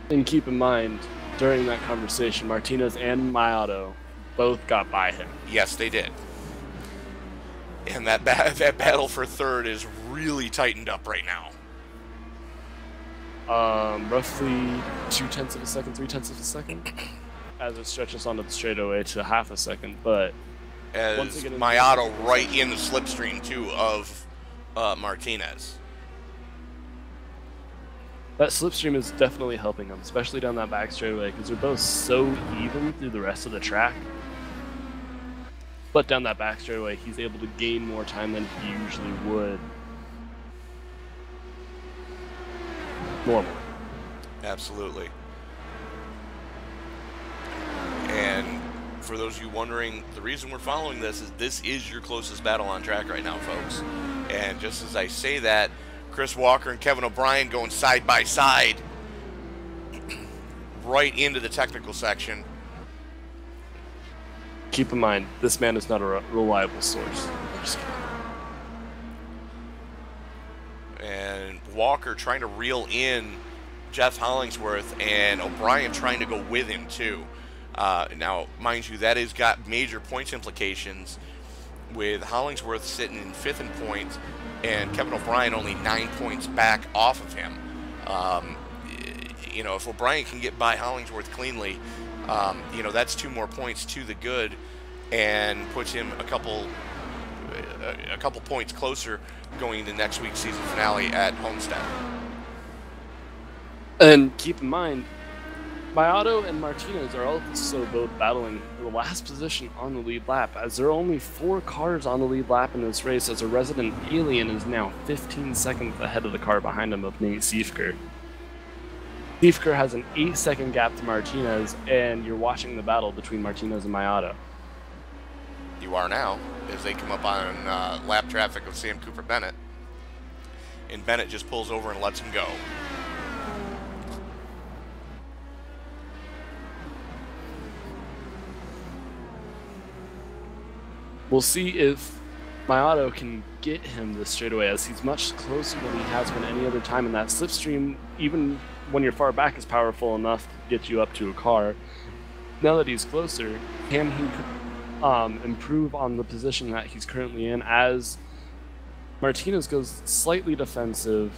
And keep in mind, during that conversation, Martinez and Mayato both got by him. Yes, they did. And that battle for third is really tightened up right now. Roughly 0.2 of a second, 0.3 of a second, as it stretches onto the straightaway to half a second. But as once again, Mayato right in the slipstream too of Martinez. That slipstream is definitely helping him, especially down that back straightaway, because they're both so even through the rest of the track. But down that back straightaway, he's able to gain more time than he usually would normally. Absolutely. And for those of you wondering, the reason we're following this is your closest battle on track right now, folks. And just as I say that, Chris Walker and Kevin O'Brien going side by side right into the technical section. Keep in mind, this man is not a reliable source. I'm just kidding. And Walker trying to reel in Jeff Hollingsworth, and O'Brien trying to go with him too. Now, mind you, that has got major points implications, with Hollingsworth sitting in 5th in points and Kevin O'Brien only 9 points back off of him. You know, if O'Brien can get by Hollingsworth cleanly, you know, that's 2 more points to the good and puts him a couple points closer going into next week's season finale at Homestead. And keep in mind, Mayato and Martinez are also both battling for the last position on the lead lap, as there are only 4 cars on the lead lap in this race, as a resident alien is now 15 seconds ahead of the car behind him of Nate Siefker. Siefker has an 8-second gap to Martinez, and you're watching the battle between Martinez and Mayato. You are now, as they come up on lap traffic of Sam Cooper Bennett. And Bennett just pulls over and lets him go. We'll see if Mayato can get him this straightaway, as he's much closer than he has been any other time in that slipstream. Even when you're far back, is powerful enough to get you up to a car. Now that he's closer, can he improve on the position that he's currently in, as Martinez goes slightly defensive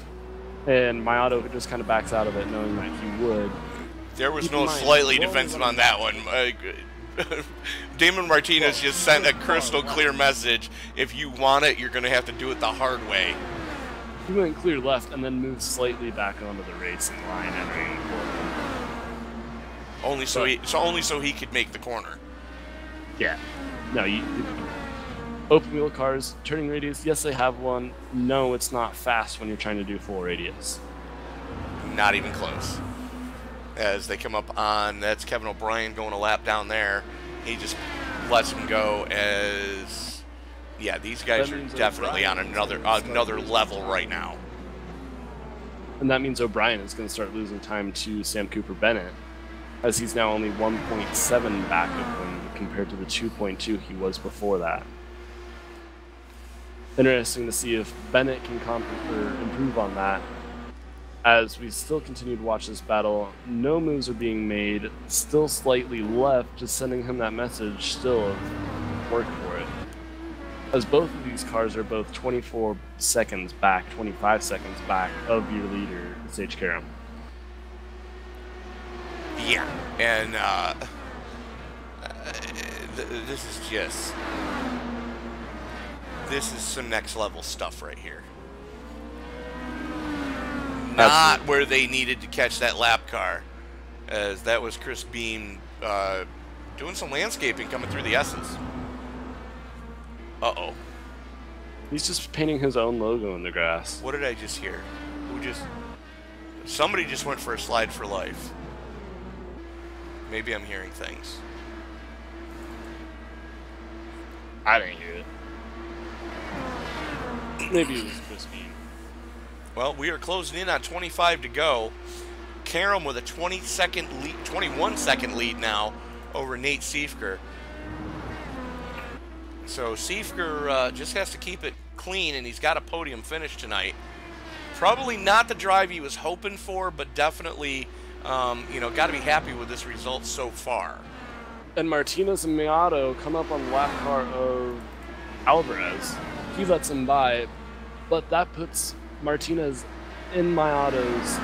and Mayato just kind of backs out of it, knowing that he would. There was no slightly defensive on that one. Damon Martinez just sent a crystal clear message. If you want it, you're going to have to do it the hard way. He went clear left and then moved slightly back onto the racing line, entering the corner. Only so he could make the corner. Yeah. No, open wheel cars, turning radius, yes, they have one. No, it's not fast when you're trying to do full radius. Not even close. As they come up on, that's Kevin O'Brien going a lap down there. He just lets him go, as yeah, these guys are definitely on another level right now. And that means O'Brien is going to start losing time to Sam Cooper Bennett, as he's now only 1.7 back of him compared to the 2.2 he was before that. Interesting to see if Bennett can improve on that. As we still continue to watch this battle, no moves are being made, still slightly left, just sending him that message still of work for it. As both of these cars are both 24 seconds back, 25 seconds back of your leader, Sage Karam. Yeah, and this is just... This is some next level stuff right here. Not where they needed to catch that lap car, as that was Chris Beam doing some landscaping coming through the S's. Uh-oh. He's just painting his own logo in the grass. What did I just hear? Somebody just went for a slide for life. Maybe I'm hearing things. I didn't hear it. Maybe it was Chris Beam. Well, we are closing in on 25 to go. Karam with a 21-second lead now over Nate Siefker. So Siefker just has to keep it clean, and he's got a podium finish tonight. Probably not the drive he was hoping for, but definitely, got to be happy with this result so far. And Martinez and Miato come up on the lap car of Alvarez. He lets him by, but that puts Martinez in Miato's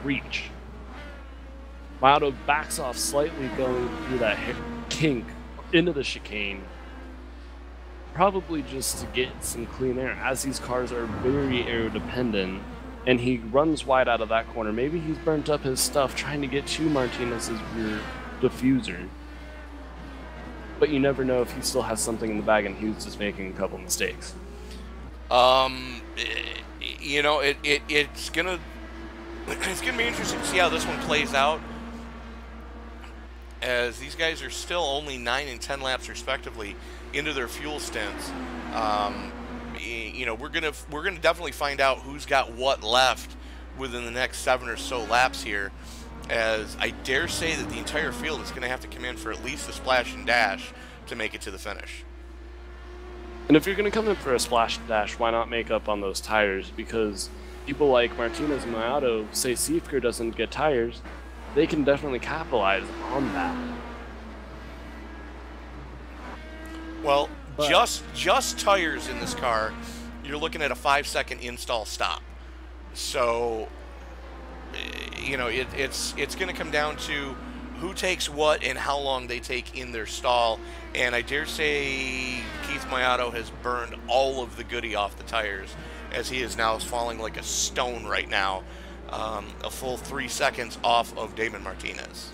reach. Miato backs off slightly going through that kink into the chicane, probably just to get some clean air, as these cars are very aero dependent, and he runs wide out of that corner. Maybe he's burnt up his stuff trying to get to Martinez's rear diffuser, but you never know if he still has something in the bag and he was just making a couple mistakes. It's gonna be interesting to see how this one plays out, as these guys are still only 9 and 10 laps respectively into their fuel stints. We're gonna definitely find out who's got what left within the next 7 or so laps here, as I dare say that the entire field is going to have to come in for at least a splash and dash to make it to the finish. And if you're going to come in for a splash and dash, why not make up on those tires? Because people like Martinez and Miato say Siefker doesn't get tires, they can definitely capitalize on that. Well, just tires in this car, you're looking at a 5-second install stop. So, it's going to come down to who takes what and how long they take in their stall. And I dare say Keith Miato has burned all of the goodie off the tires, as he is now falling like a stone right now, a full 3 seconds off of Damon Martinez.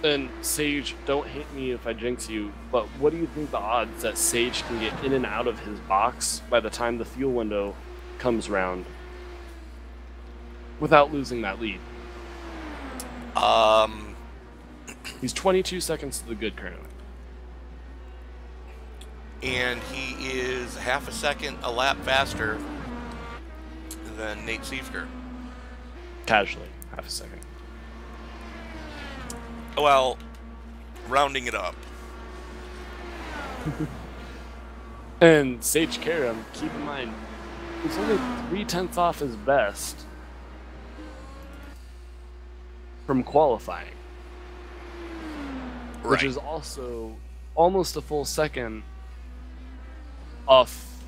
And Sage, don't hate me if I jinx you, but what do you think the odds that Sage can get in and out of his box by the time the fuel window comes round without losing that lead? He's 22 seconds to the good currently. And he is half a second a lap faster than Nate Siefker. Casually, half a second. Well, rounding it up. And Sage Karam, keep in mind, he's only 0.3 off his best from qualifying. Right. Which is also almost a full second off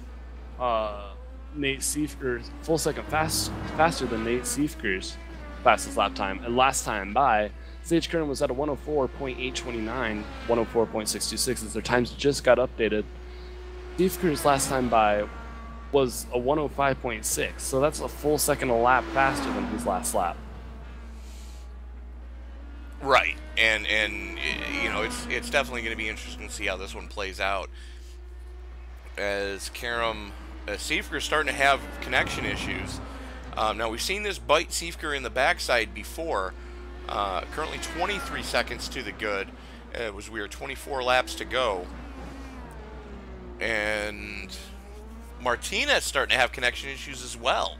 Nate Siefker's, full second faster than Nate Siefker's fastest lap time. And last time by, Sage Karam was at a 104.829, 104.626, as their times just got updated. Siefker's last time by was a 105.6, so that's a full second a lap faster than his last lap. Right, and it's definitely going to be interesting to see how this one plays out, as Siefker is starting to have connection issues. Now, we've seen this bite Siefker in the backside before. Currently 23 seconds to the good. We are 24 laps to go. And Martinez starting to have connection issues as well.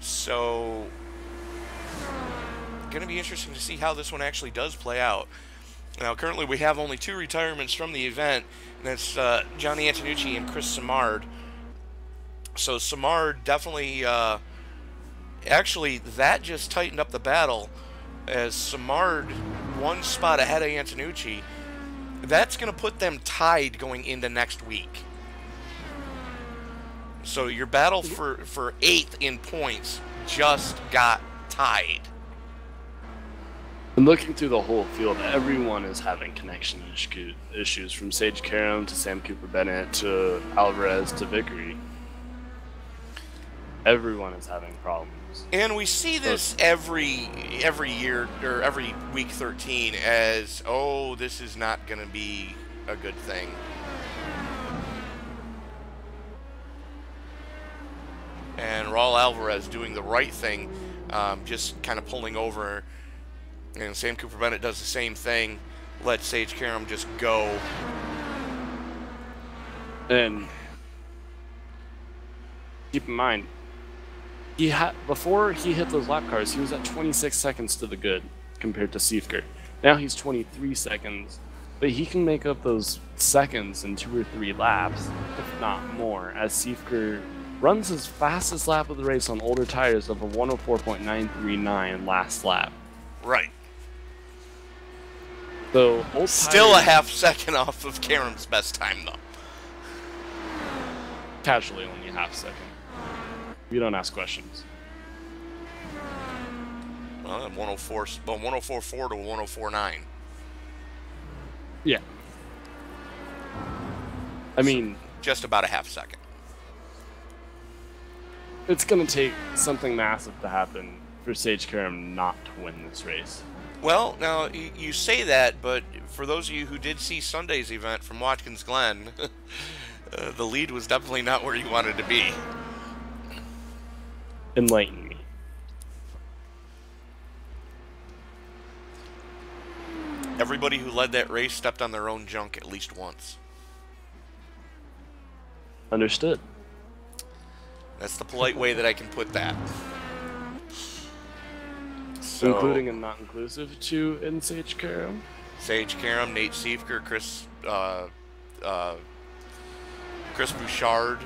So, going to be interesting to see how this one actually does play out. Now, currently we have only 2 retirements from the event, and that's Johnny Antonucci and Chris Simard. So Simard definitely, actually, that just tightened up the battle, as Simard 1 spot ahead of Antonucci. That's going to put them tied going into next week. So your battle for 8th in points just got tied. And looking through the whole field, everyone is having connection issues, from Sage Karam to Sam Cooper Bennett to Alvarez to Vickery. Everyone is having problems. And we see this every year, or every week 13, as, oh, this is not going to be a good thing. And Raul Alvarez doing the right thing, just kind of pulling over. And Sam Cooper Bennett does the same thing. Let Sage Karam just go. And keep in mind, before he hit those lap cars, he was at 26 seconds to the good compared to Siefker. Now he's 23 seconds, but he can make up those seconds in 2 or 3 laps, if not more, as Siefker runs his fastest lap of the race on older tires of a 104.939 last lap. Right. So old still tires, a half second off of Karam's best time, though. Casually only a half second. We don't ask questions. Well, 104.4 to 104.9. Yeah. I mean, just about a half second. It's going to take something massive to happen for Sage Karam not to win this race. Well, now, you say that, but for those of you who did see Sunday's event from Watkins Glen, the lead was definitely not where you wanted to be. Enlighten me. Everybody who led that race stepped on their own junk at least once. Understood. That's the polite way that I can put that. So, including and not inclusive to in Sage Karam? Sage Karam, Nate Siefker, Chris Bouchard.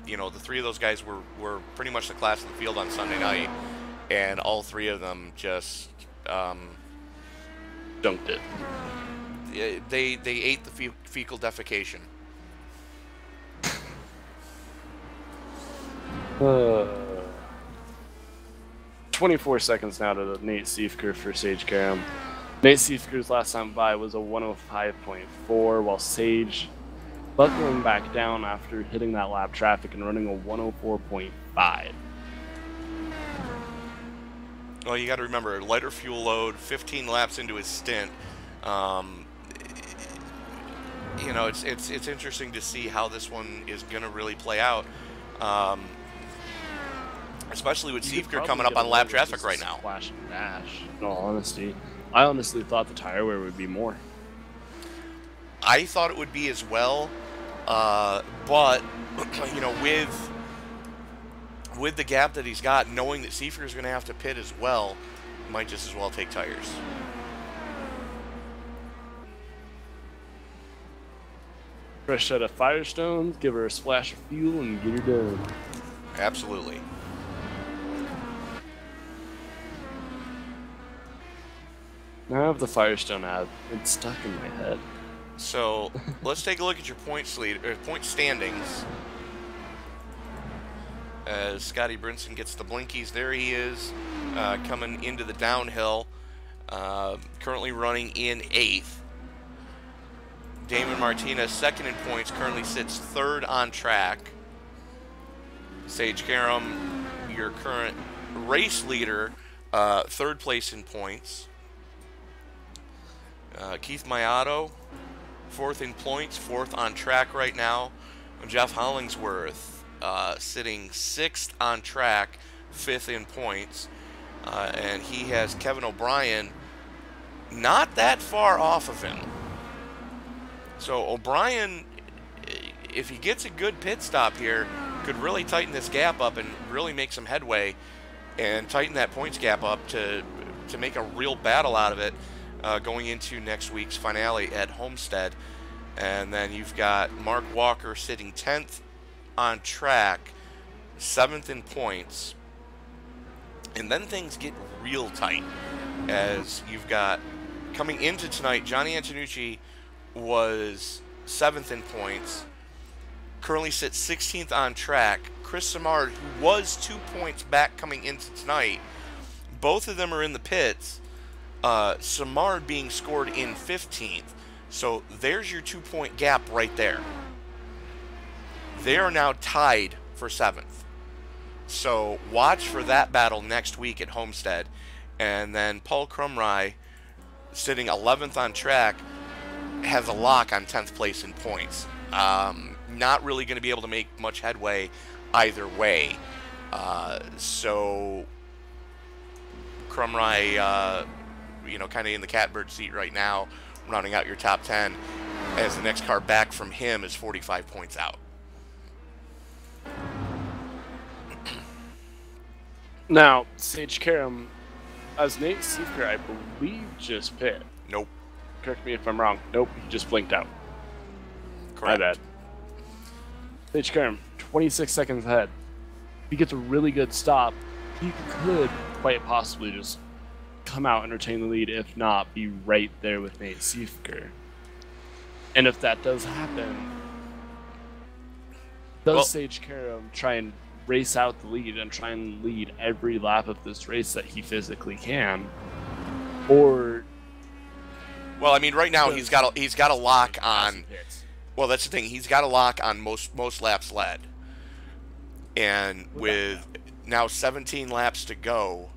You know, the 3 of those guys were pretty much the class of the field on Sunday night, and all 3 of them just dunked it. They ate the fecal defecation. 24 seconds now to Nate Siefker for Sage Karam. Nate Siefker's last time by was a 105.4, while Sage buckling back down after hitting that lap traffic and running a 104.5. Well, you got to remember, lighter fuel load, 15 laps into his stint. You know, it's interesting to see how this one is going to really play out. Especially with Siefker coming up on lap traffic right now. Splash and dash, in all honesty. I honestly thought the tire wear would be more. I thought it would be as well, but you know, with the gap that he's got, knowing that Siefker is going to have to pit as well, might just as well take tires. Fresh set of Firestones, give her a splash of fuel, and get her done. Absolutely. Now I have the Firestone ad. It's stuck in my head. So let's take a look at your point standings. As Scotty Brinson gets the blinkies, there he is, coming into the downhill, currently running in 8th. Damon Martinez, 2nd in points, currently sits 3rd on track. Sage Karam, your current race leader, 3rd place in points. Keith Mayato, 4th in points, 4th on track right now. Jeff Hollingsworth, sitting 6th on track, 5th in points. And he has Kevin O'Brien not that far off of him. So O'Brien, if he gets a good pit stop here, could really tighten this gap up and really make some headway and tighten that points gap up to make a real battle out of it going into next week's finale at Homestead. And then you've got Mark Walker sitting 10th on track, 7th in points. And then things get real tight as you've got, coming into tonight, Johnny Antonucci was 7th in points, currently sits 16th on track. Chris Simard, who was 2 points back coming into tonight, both of them are in the pits. Samard being scored in 15th. So there's your 2-point gap right there. They are now tied for 7th. So watch for that battle next week at Homestead. And then Paul Crumry, sitting 11th on track, has a lock on 10th place in points. Not really going to be able to make much headway either way. So Crumry, kind of in the catbird seat right now, rounding out your top 10, as the next car back from him is 45 points out. Now, Sage Karam, as Nate Seeker, I believe, just pit. Nope. Correct me if I'm wrong. Nope, he just blinked out. Correct. My bad. Sage Karam, 26 seconds ahead. If he gets a really good stop, he could quite possibly just come out and retain the lead, if not be right there with Nate Seeker. And if that does happen, does Sage Karam try and race out the lead and try and lead every lap of this race that he physically can, or? Well, I mean, right now he's got a lock on. Well, that's the thing. He's got a lock on most laps led, and with now 17 laps to go,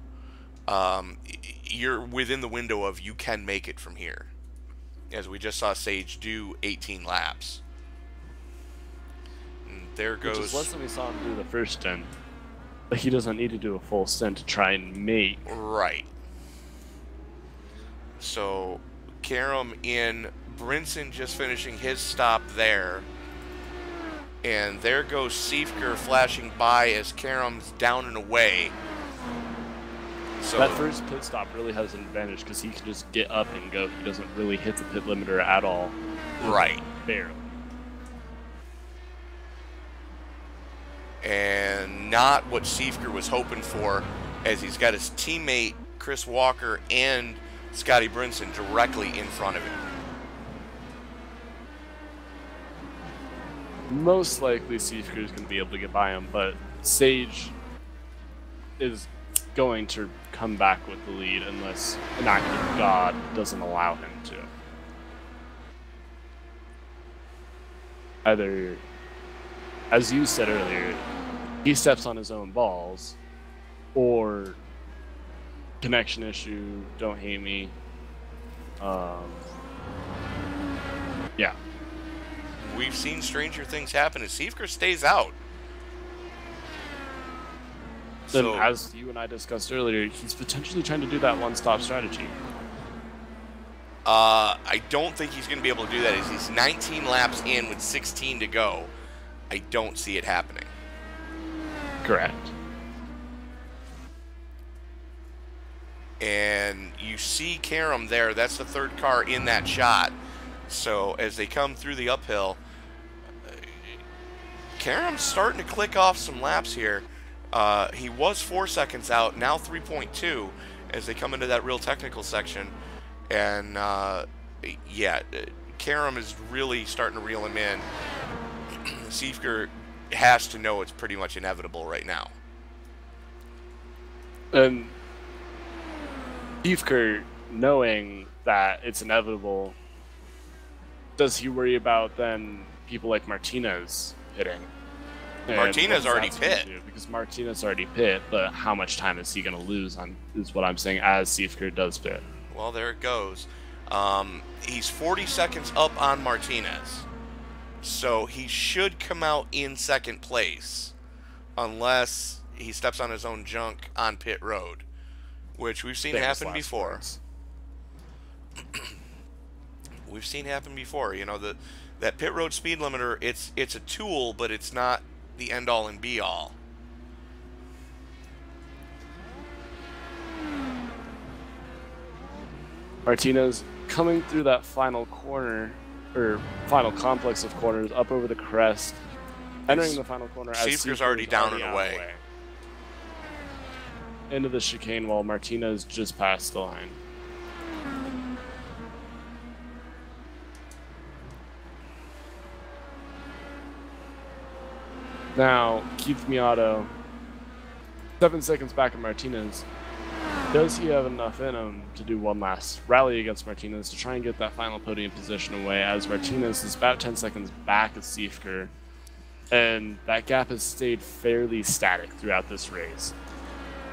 you're within the window of you can make it from here, as we just saw Sage do 18 laps. There goes. Which is less than we saw him do the first stint. But he doesn't need to do a full stint to try and make. Right. So, Karam in, Brinson just finishing his stop there. And there goes Seifker flashing by as Karam's down and away. So that first pit stop really has an advantage because he can just get up and go. He doesn't really hit the pit limiter at all. Right. Barely. And not what Seifker was hoping for, as he's got his teammate Chris Walker and Scotty Brinson directly in front of him. Most likely Seifker is going to be able to get by him, but Sage is going to come back with the lead unless an act of God doesn't allow him to. Either, as you said earlier, he steps on his own balls, or connection issue, don't hate me. Yeah. We've seen stranger things happen as Seifker stays out. Then, as you and I discussed earlier, he's potentially trying to do that one-stop strategy. I don't think he's going to be able to do that. As he's 19 laps in with 16 to go. I don't see it happening. Correct. And you see Karam there. That's the third car in that shot. So as they come through the uphill, Karam's starting to click off some laps here. He was 4 seconds out, now 3.2 as they come into that real technical section. And yeah, Karam is really starting to reel him in. Seifker has to know it's pretty much inevitable right now. And Seifker, knowing that it's inevitable, does he worry about then people like Martinez hitting? Martinez already pit. Because Martinez already pit, but how much time is he going to lose on, is what I'm saying, as Seifker does pit. Well, there it goes. He's 40 seconds up on Martinez. So he should come out in second place unless he steps on his own junk on pit road, which we've seen happen before. We've seen happen before. You know, that pit road speed limiter, it's a tool, but it's not the end all and be all. Martinez coming through that final corner, or final complex of corners, up over the crest, entering the final corner. Seifker's already down and away. Into the chicane while Martinez just passed the line. Now, Keith Miato, 7 seconds back of Martinez. Does he have enough in him to do one last rally against Martinez to try and get that final podium position away, as Martinez is about 10 seconds back of Siefker, and that gap has stayed fairly static throughout this race?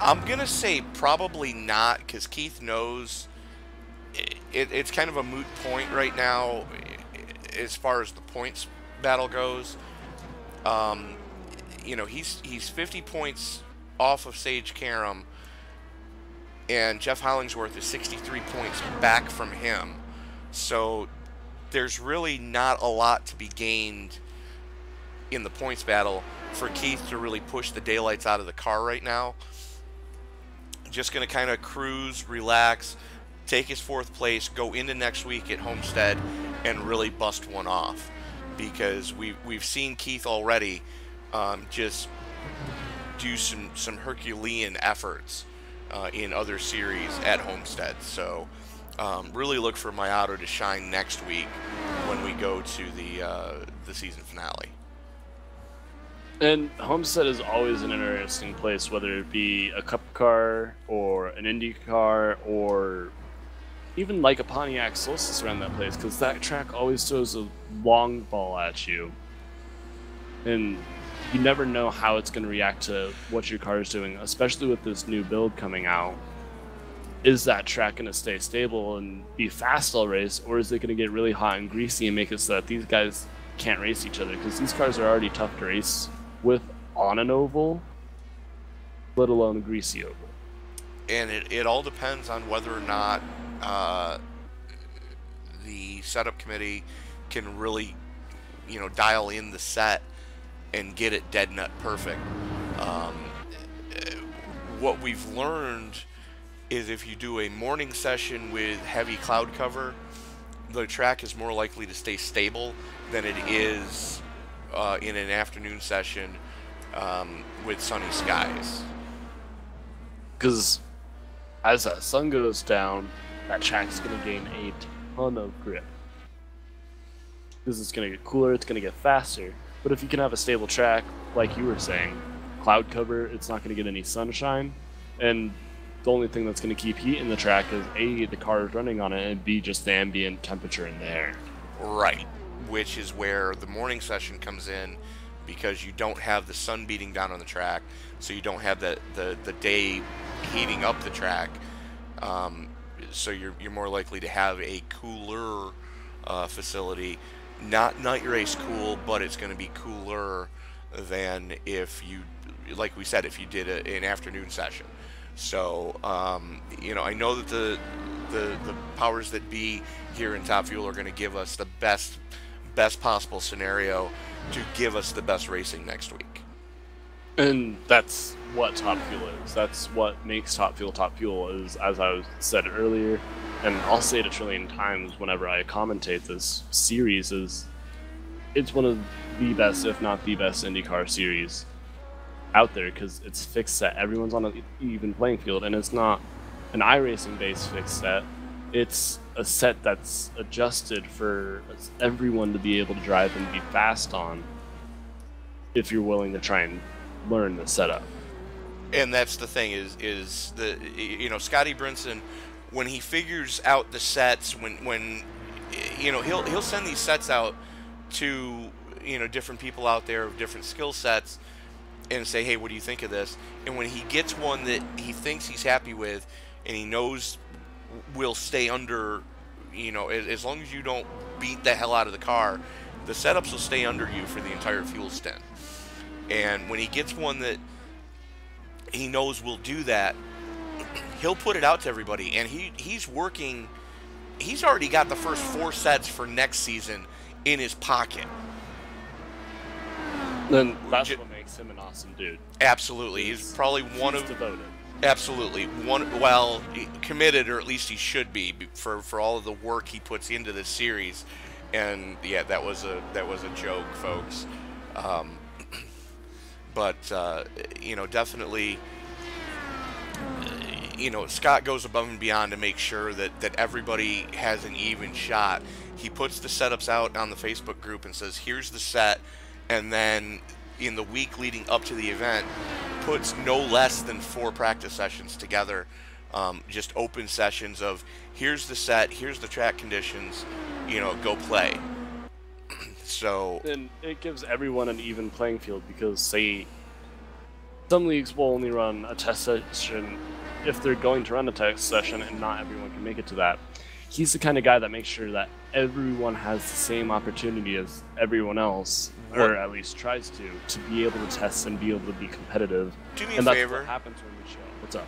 I'm going to say probably not, because Keith knows it's kind of a moot point right now as far as the points battle goes. You know, he's 50 points off of Sage Karam, and Jeff Hollingsworth is 63 points back from him. So there's really not a lot to be gained in the points battle for Keith to really push the daylights out of the car right now. Just going to kind of cruise, relax, take his 4th place, go into next week at Homestead, and really bust one off. Because we've seen Keith already just do some Herculean efforts in other series at Homestead. So really look for my auto to shine next week when we go to the season finale. And Homestead is always an interesting place, whether it be a Cup car or an Indy car or even like a Pontiac Solstice around that place, because that track always throws a long ball at you. And you never know how it's going to react to what your car is doing, especially with this new build coming out. Is that track going to stay stable and be fast all race, or is it going to get really hot and greasy and make it so that these guys can't race each other? Because these cars are already tough to race with on an oval, let alone a greasy oval. And it all depends on whether or not the setup committee can really, you know, dial in the set and get it dead nut perfect. What we've learned is if you do a morning session with heavy cloud cover, the track is more likely to stay stable than it is in an afternoon session with sunny skies. Because as that sun goes down, that track's going to gain a ton of grip. Because it's going to get cooler, it's going to get faster. But if you can have a stable track, like you were saying, cloud cover, it's not going to get any sunshine. And the only thing that's going to keep heat in the track is A, the car is running on it, and B, just the ambient temperature in the air. Right, which is where the morning session comes in, because you don't have the sun beating down on the track, so you don't have the day heating up the track. So you're more likely to have a cooler facility. Not night race cool, but it's going to be cooler than if you, like we said, if you did an afternoon session. So, you know, I know that the powers that be here in Top Fuel are going to give us the best possible scenario to give us the best racing next week. And that's what Top Fuel is. That's what makes Top Fuel is, as I said earlier, and I'll say it a trillion times whenever I commentate this series, is it's one of the best, if not the best, IndyCar series out there, because it's fixed set. Everyone's on an even playing field, and it's not an iRacing based fixed set. It's a set that's adjusted for everyone to be able to drive and be fast on, if you're willing to try and learn the setup. And that's the thing is the, you know, Scotty Brinson, when he figures out the sets, when you know, he'll send these sets out to, you know, different people out there of different skill sets and say, hey, what do you think of this? And when he gets one that he thinks he's happy with and he knows will stay under, you know, as long as you don't beat the hell out of the car, the setups will stay under you for the entire fuel stint. And when he gets one that he knows will do that, he'll put it out to everybody. And he's working, he's already got the first 4 sets for next season in his pocket. Then that's what makes him an awesome dude. Absolutely. He's probably one of devoted. Absolutely. One, well, committed, or at least he should be, for all of the work he puts into this series. And yeah, that was a joke, folks. But you know, definitely, you know, Scott goes above and beyond to make sure that everybody has an even shot. He puts the setups out on the Facebook group and says, here's the set, and then in the week leading up to the event, puts no less than 4 practice sessions together just open sessions of here's the set, here's the track conditions, go play. So and it gives everyone an even playing field because, say, some leagues will only run a test session if they're going to run a test session, and not everyone can make it to that. He's the kind of guy that makes sure that everyone has the same opportunity as everyone else, or at least tries to be able to test and be able to be competitive. Do me a and that's favor. what happens when we show. What's up?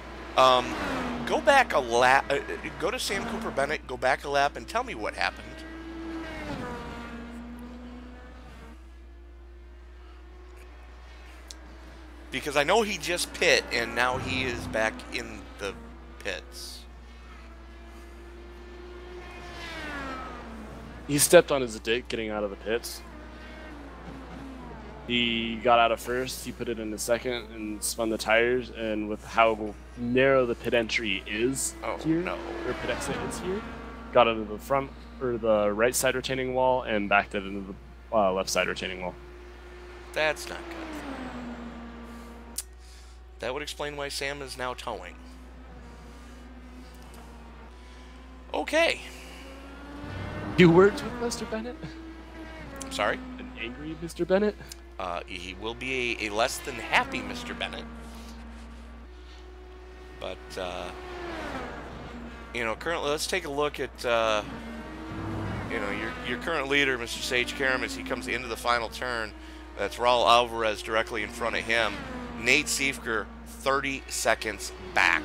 Go back a lap. Go to Sam Cooper Bennett. Go back a lap and tell me what happened. Because I know he just pit, and now he is back in the pits. He stepped on his dick getting out of the pits. He got out of first, he put it in the second and spun the tires, and with how narrow the pit entry is or pit exit is here, got into the front or the right side retaining wall and backed it into the left side retaining wall. That's not good. That would explain why Sam is now towing. Okay. You worked with Mr. Bennett? I'm sorry? An angry Mr. Bennett? He will be a less than happy Mr. Bennett. But, currently, let's take a look at, your current leader, Mr. Sage Karam, as he comes into the final turn. That's Raul Alvarez directly in front of him. Nate Siefker, 30 seconds back.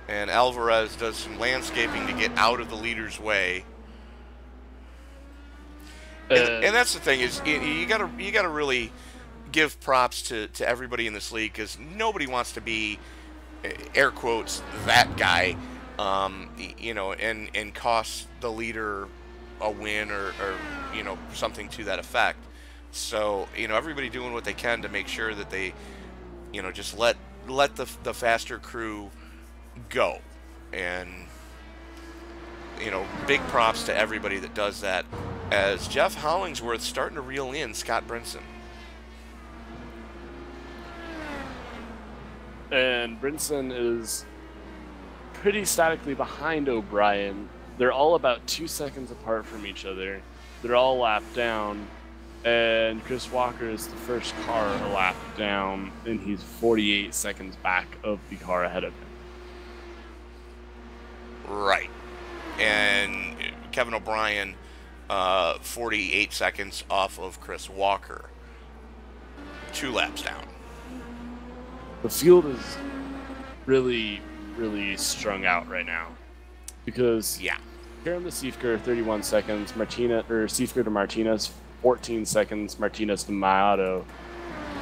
And Alvarez does some landscaping to get out of the leader's way. And that's the thing is you gotta really give props to everybody in this league, because nobody wants to be, air quotes, that guy, and cost the leader a win or something to that effect. So everybody doing what they can to make sure that they just let the faster crew go. And big props to everybody that does that, as Jeff Hollingsworth's starting to reel in Scott Brinson. And Brinson is pretty statically behind O'Brien. They're all about 2 seconds apart from each other. They're all lapped down, and Chris Walker is the first car a lap down, and he's 48 seconds back of the car ahead of him. Right. And Kevin O'Brien, 48 seconds off of Chris Walker. 2 laps down. The field is really, really strung out right now. Because Karam to Siefker, 31 seconds, Siefker to Martinez, 14 seconds, Martinez to Mayato,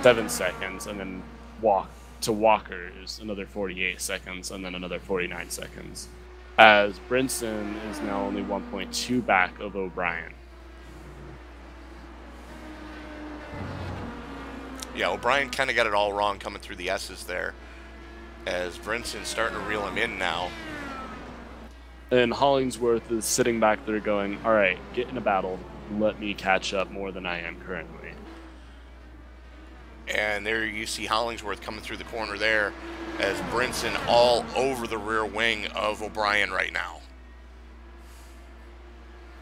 7 seconds, and then Walker is another 48 seconds, and then another 49 seconds. As Brinson is now only 1.2 back of O'Brien. Yeah, O'Brien kind of got it all wrong coming through the S's there, as Brinson's starting to reel him in now. And Hollingsworth is sitting back there going, all right, get in a battle. Let me catch up more than I am currently. And there you see Hollingsworth coming through the corner there, as Brinson all over the rear wing of O'Brien right now.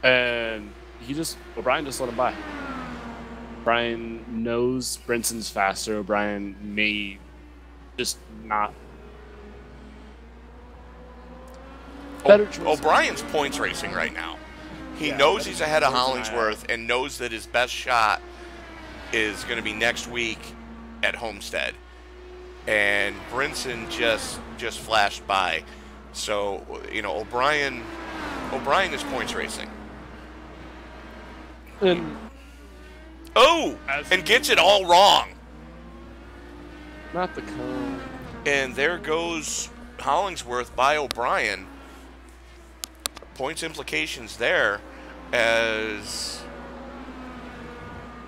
And O'Brien just let him by. O'Brien knows Brinson's faster. O'Brien may just not. O'Brien's points racing right now. He knows he's ahead of Hollingsworth and knows that his best shot is going to be next week at Homestead. And Brinson just flashed by. So, O'Brien is points racing. And gets it all wrong. Not the cone. And there goes Hollingsworth by O'Brien. Points implications there, as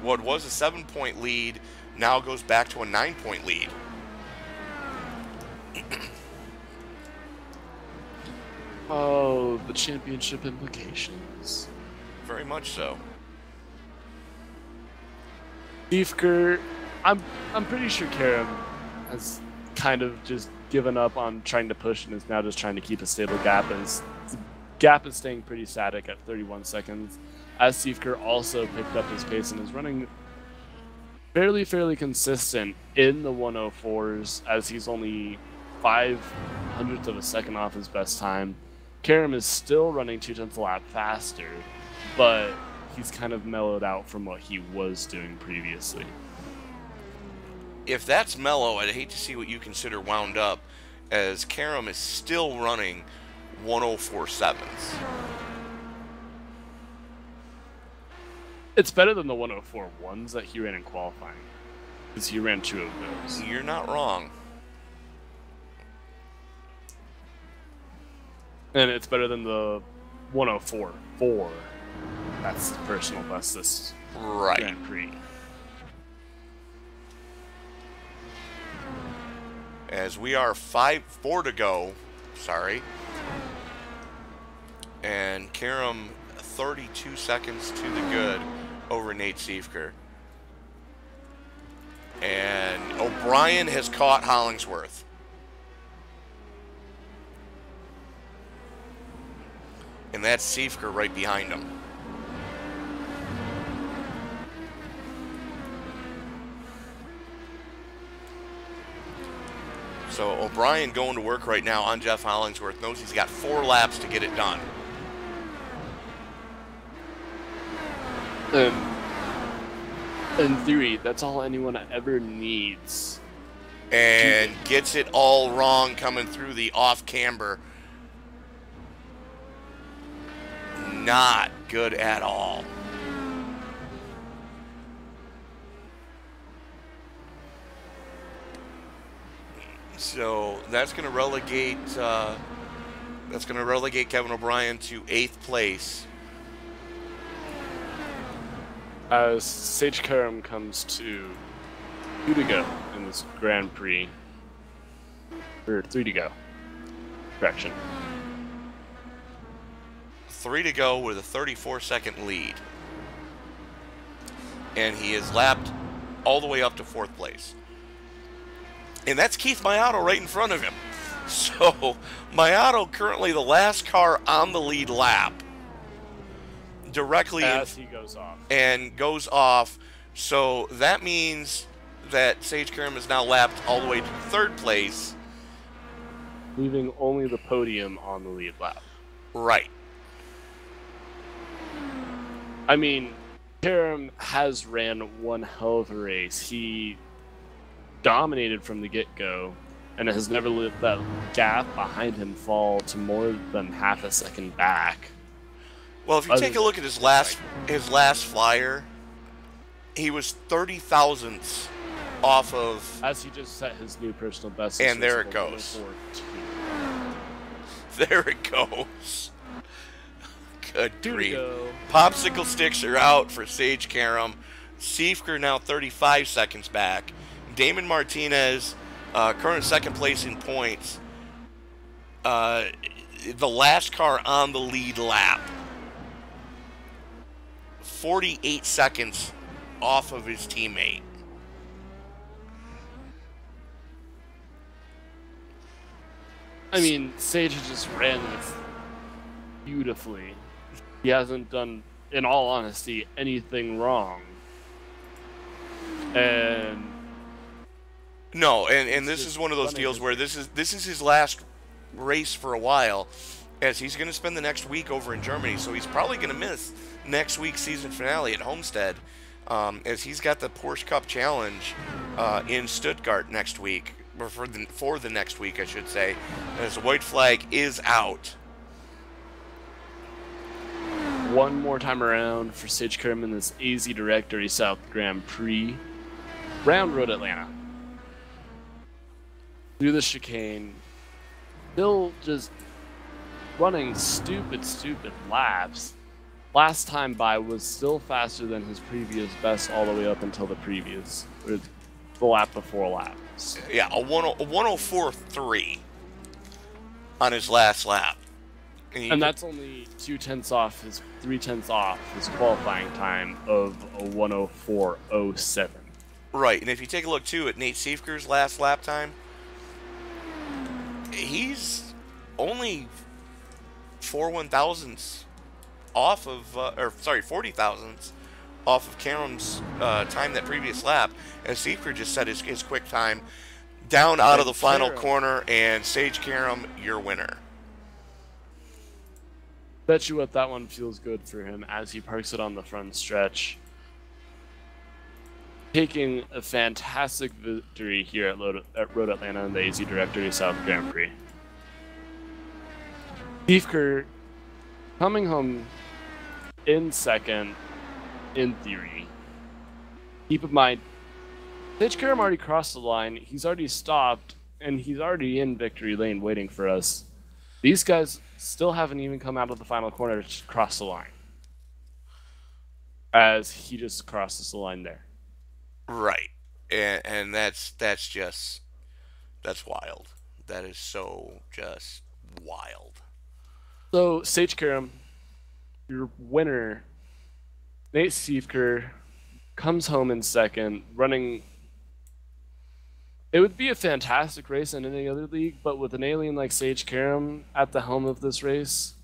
what was a 7-point lead now goes back to a 9-point lead. Oh, the championship implications. Very much so. Siefker, I'm pretty sure Karam has kind of just given up on trying to push and is now just trying to keep a stable gap. And the gap is staying pretty static at 31 seconds. As Siefker also picked up his pace and is running fairly consistent in the 104s, as he's only 0.05 of a second off his best time. Karam is still running 0.2 a lap faster, but he's kind of mellowed out from what he was doing previously. If that's mellow, I'd hate to see what you consider wound up, as Karam is still running 104.7s. It's better than the 104.1s that he ran in qualifying, because he ran 2 of those. You're not wrong. And it's better than the 104.4. That's the personal best this Grand Prix. As we are 4 to go, sorry. And Karam 32 seconds to the good over Nate Siefker. And O'Brien has caught Hollingsworth. And that's Siefker right behind him. So O'Brien going to work right now on Jeff Hollingsworth, knows he's got 4 laps to get it done. In theory, that's all anyone ever needs. And gets it all wrong coming through the off camber. Not good at all. So that's going to relegate Kevin O'Brien to 8th place. As Sage Karam comes to 2 to go in this Grand Prix, or 3 to go. Correction. 3 to go with a 34-second lead. And he is lapped all the way up to 4th place. And that's Keith Mayato right in front of him. So Mayato currently the last car on the lead lap. Directly as he goes off. And goes off. So that means that Sage Karam is now lapped all the way to 3rd place. Leaving only the podium on the lead lap. Right. I mean, Karam has ran one hell of a race. He dominated from the get-go and has never let that gap behind him fall to more than half a second back. Well, if you take a look at his last flyer, he was 30 thousandths off of. As he just set his new personal best. And there it goes. There it goes. Good grief. Popsicle sticks are out for Sage Karam. Siefker now 35 seconds back. Damon Martinez, current 2nd place in points. The last car on the lead lap. 48 seconds off of his teammate. I mean, Sage just ran this beautifully. He hasn't done, in all honesty, anything wrong. And no, and this is one of those deals where this is his last race for a while, as he's going to spend the next week over in Germany, so he's probably going to miss next week's season finale at Homestead, as he's got the Porsche Cup Challenge in Stuttgart next week, or for the next week, I should say, as the white flag is out. One more time around for Sage Karam in this AZ Directory South Grand Prix. Round Road Atlanta. Through the chicane. Still just running stupid laps. Last time by was still faster than his previous best all the way up until the previous, or the lap before laps. Yeah, a 104.3 on his last lap. And that's only 0.2 off his 0.3 off his qualifying time of a 104.07. Right, and if you take a look too at Nate Siefker's last lap time, he's only 4 1 thousandths off of, or sorry, 40 thousandths off of Karam's time that previous lap, as Siefker just set his quick time down out of the final corner, and Sage Karam, your winner. Bet you what, that one feels good for him as he parks it on the front stretch. Taking a fantastic victory here at Road Atlanta in the AZ Directory South Grand Prix. Siefker coming home in second, in theory. Keep in mind, Sage Karam already crossed the line, he's already stopped, and he's already in victory lane waiting for us. These guys still haven't even come out of the final corner to cross the line, as he just crosses the line there. Right, and that's wild. That is so just wild. So Sage Karam, your winner, Nate Siefker, comes home in second, running. It would be a fantastic race in any other league, but with an alien like Sage Karam at the helm of this race,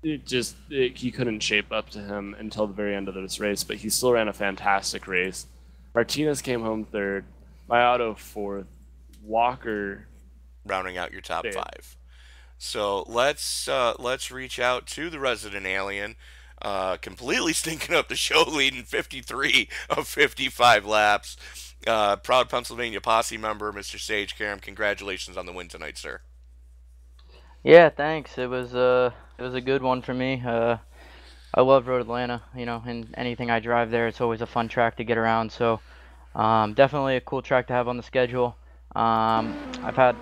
he couldn't shape up to him until the very end of this race, but he still ran a fantastic race. Martinez came home third, Mayato fourth, Walker rounding out your top fifth. 5. So let's reach out to the resident alien, completely stinking up the show, leading 53 of 55 laps. Proud Pennsylvania Posse member, Mr. Sage Karam. Congratulations on the win tonight, sir. Yeah, thanks. It was a good one for me. I love Road Atlanta, and anything I drive there, it's always a fun track to get around. So definitely a cool track to have on the schedule. I've had,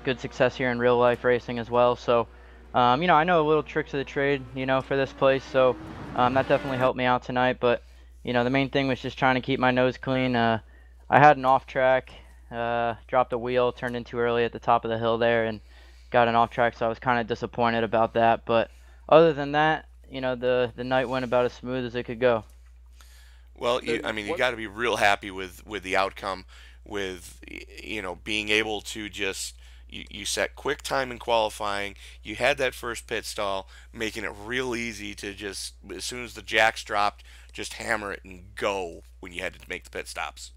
good success here in real life racing as well. So, I know a little tricks of the trade, for this place. So that definitely helped me out tonight. But, the main thing was just trying to keep my nose clean. I had an off track, dropped a wheel, turned in too early at the top of the hill there, and got an off track. So I was kind of disappointed about that. But other than that, the night went about as smooth as it could go. Well, you got to be real happy with the outcome, with being able to just you set quick time in qualifying. You had that first pit stall, making it real easy to just, as soon as the jacks dropped, just hammer it and go when you had to make the pit stops.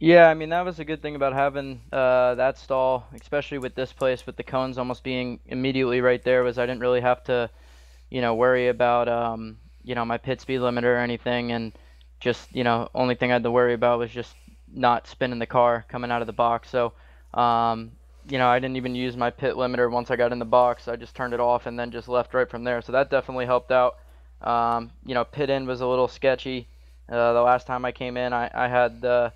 Yeah, that was a good thing about having that stall, especially with this place, with the cones almost being immediately right there, was I didn't really have to worry about, my pit speed limiter or anything, and just, only thing I had to worry about was just not spinning the car coming out of the box. So, I didn't even use my pit limiter once I got in the box. I just turned it off and then just left right from there. So that definitely helped out. Pit in was a little sketchy. The last time I came in, I had the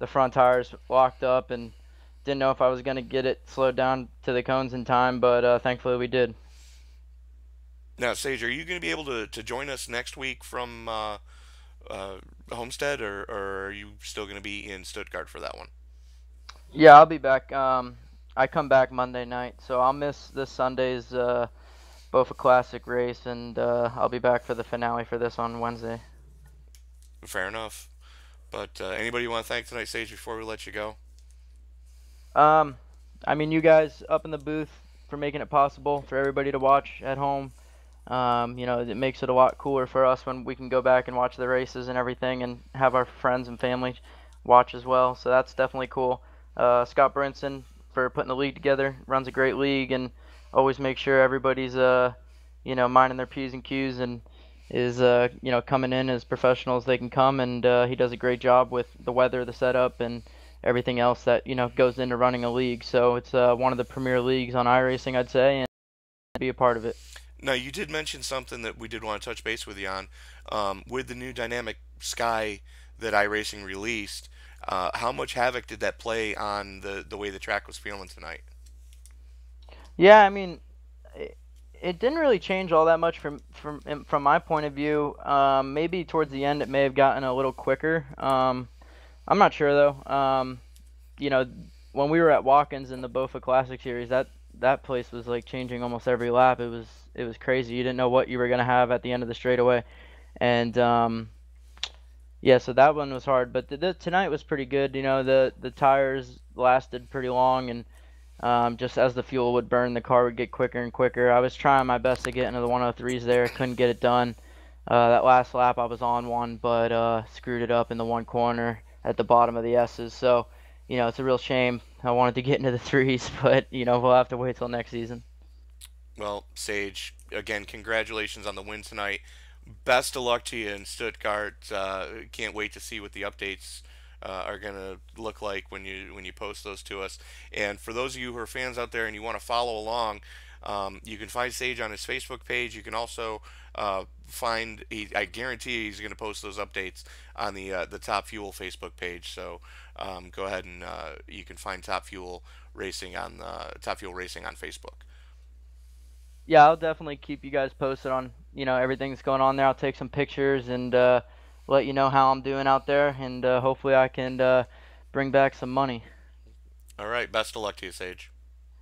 front tires locked up and didn't know if I was going to get it slowed down to the cones in time, but thankfully we did. Now, Sage, are you going to be able to join us next week from Homestead, or are you still going to be in Stuttgart for that one? Yeah, I'll be back. I come back Monday night, so I'll miss this Sunday's Bofa Classic race, and I'll be back for the finale for this on Wednesday. Fair enough. But anybody you want to thank tonight, Sage, before we let you go? You guys up in the booth for making it possible for everybody to watch at home. It makes it a lot cooler for us when we can go back and watch the races and everything and have our friends and family watch as well. So that's definitely cool. Scott Brinson for putting the league together, runs a great league and always makes sure everybody's, minding their P's and Q's and is, coming in as professional as they can come. And he does a great job with the weather, the setup, and everything else that, goes into running a league. So it's one of the premier leagues on iRacing, I'd say, and be a part of it. Now, you did mention something that we did want to touch base with you on. With the new Dynamic Sky that iRacing released, how much havoc did that play on the way the track was feeling tonight? Yeah, it didn't really change all that much from my point of view. Maybe towards the end it may have gotten a little quicker. I'm not sure though. When we were at Watkins in the Bofa Classic Series, that place was like changing almost every lap. It was crazy. You didn't know what you were gonna have at the end of the straightaway, and Yeah, so that one was hard, but tonight was pretty good. You know, the tires lasted pretty long, and just as the fuel would burn, the car would get quicker and quicker. I was trying my best to get into the 103s there, couldn't get it done. That last lap I was on one, but screwed it up in the one corner at the bottom of the S's. So, you know, it's a real shame. I wanted to get into the threes, but you know, we'll have to wait till next season. Well, Sage, again, congratulations on the win tonight. Best of luck to you in Stuttgart. Can't wait to see what the updates are going to look like when you post those to us. And for those of you who are fans out there and you want to follow along, you can find Sage on his Facebook page. You can also I guarantee he's going to post those updates on the Top Fuel Facebook page. So go ahead and you can find Top Fuel Racing on Top Fuel Racing on Facebook. Yeah, I'll definitely keep you guys posted on, you know, everything that's going on there. I'll take some pictures and let you know how I'm doing out there, and hopefully I can bring back some money. All right, best of luck to you, Sage.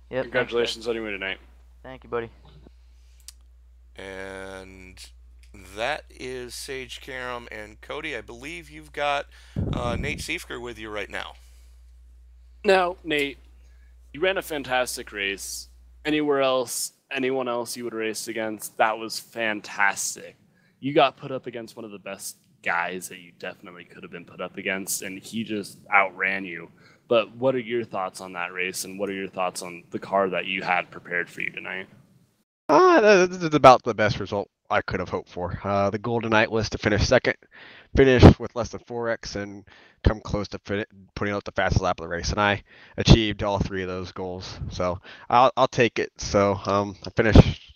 Yep. Congratulations on your win tonight. Thank you, buddy. And that is Sage Karam and Cody. I believe you've got Nate Siefker with you right now. Now, Nate, you ran a fantastic race. Anywhere else, anyone else you would race against, that was fantastic. You got put up against one of the best guys that you definitely could have been put up against, and he just outran you. But what are your thoughts on that race, and what are your thoughts on the car that you had prepared for you tonight? This is about the best result I could have hoped for. The goal tonight was to finish second, finish with less than 4x, and come close to putting out the fastest lap of the race. And I achieved all three of those goals. So I'll take it. So I finished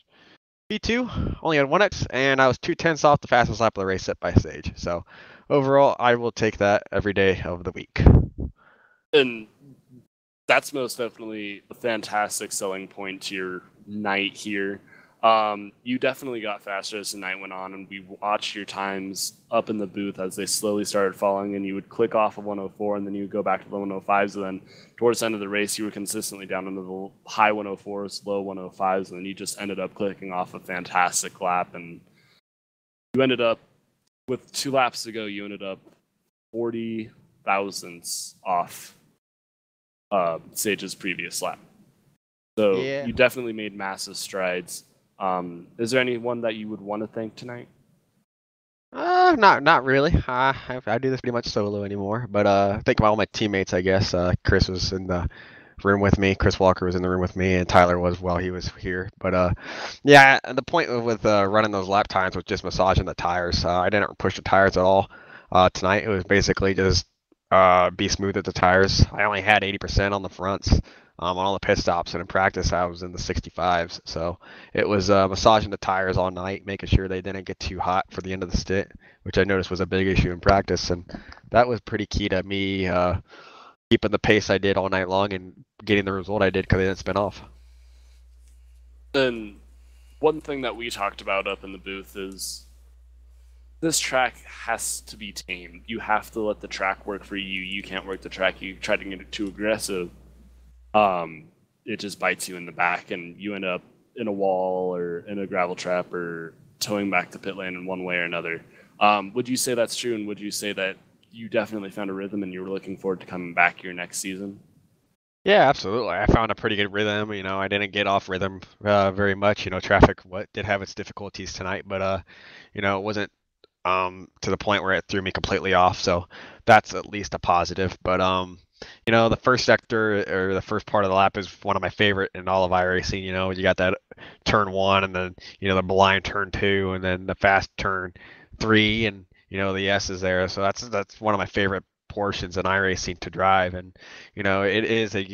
P2, only had 1x, and I was 2/10 off the fastest lap of the race set by Sage. So overall, I will take that every day of the week. And that's most definitely a fantastic selling point to your night here. You definitely got faster as the night went on, and we watched your times up in the booth as they slowly started falling, and you would click off of 104, and then you would go back to the 105s, and then towards the end of the race, you were consistently down into the high 104s, low 105s, and then you just ended up clicking off a fantastic lap, and you ended up, with 2 laps to go, you ended up 40 thousandths off Sage's previous lap. So Yeah. you definitely made massive strides. Is there anyone that you would want to thank tonight? Not really. I do this pretty much solo anymore. But think about all my teammates, I guess. Chris was in the room with me. Chris Walker was in the room with me, and Tyler was while he was here. But yeah, and the point with running those lap times was just massaging the tires. I didn't push the tires at all tonight. It was basically just be smooth at the tires. I only had 80% on the fronts. On all the pit stops, and in practice I was in the 65s. So it was massaging the tires all night, making sure they didn't get too hot for the end of the stint, which I noticed was a big issue in practice, and that was pretty key to me keeping the pace I did all night long and getting the result I did because I didn't spin off. And one thing that we talked about up in the booth is this track has to be tamed. You have to let the track work for you. You can't work the track. You try to get it too aggressive, it just bites you in the back, and you end up in a wall or in a gravel trap or towing back the pit lane in one way or another. Would you say that's true, and would you say that you definitely found a rhythm and you were looking forward to coming back here next season? Yeah, absolutely. I found a pretty good rhythm. I didn't get off rhythm very much. Traffic did have its difficulties tonight, but it wasn't to the point where it threw me completely off. So that's at least a positive. But the first sector or the first part of the lap is one of my favorite in all of iRacing. You got that turn 1, and then the blind turn 2, and then the fast turn 3, and the S is there. So that's one of my favorite portions in iRacing to drive. And it is a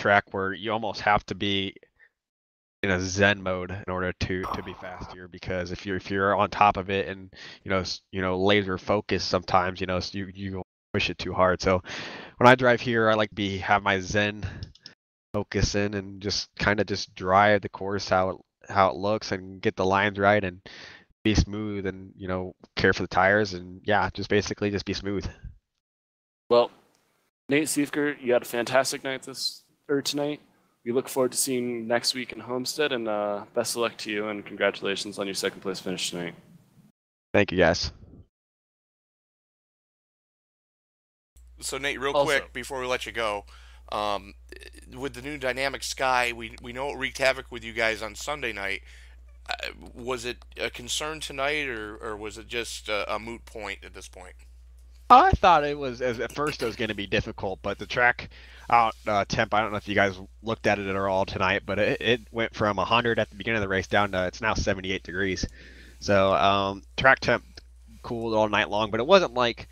track where you almost have to be in a zen mode in order to be faster, because if you're on top of it and laser focus, sometimes you push it too hard. So when I drive here, I like have my zen focus in and just kind of just drive the course how it looks and get the lines right and be smooth and care for the tires, and yeah, just basically just be smooth. Well, Nate Siefker, you had a fantastic night tonight. We look forward to seeing you next week in Homestead, and best of luck to you, and congratulations on your second place finish tonight. Thank you, guys. So Nate, real Also, quick before we let you go, um, with the new dynamic sky, we know it wreaked havoc with you guys on Sunday night. Was it a concern tonight, or was it just a moot point at this point? I thought it was at first it was going to be difficult, but the track out temp. I don't know if you guys looked at it at all tonight, but it went from 100 at the beginning of the race down to it's now 78 degrees. So track temp cooled all night long, but it wasn't like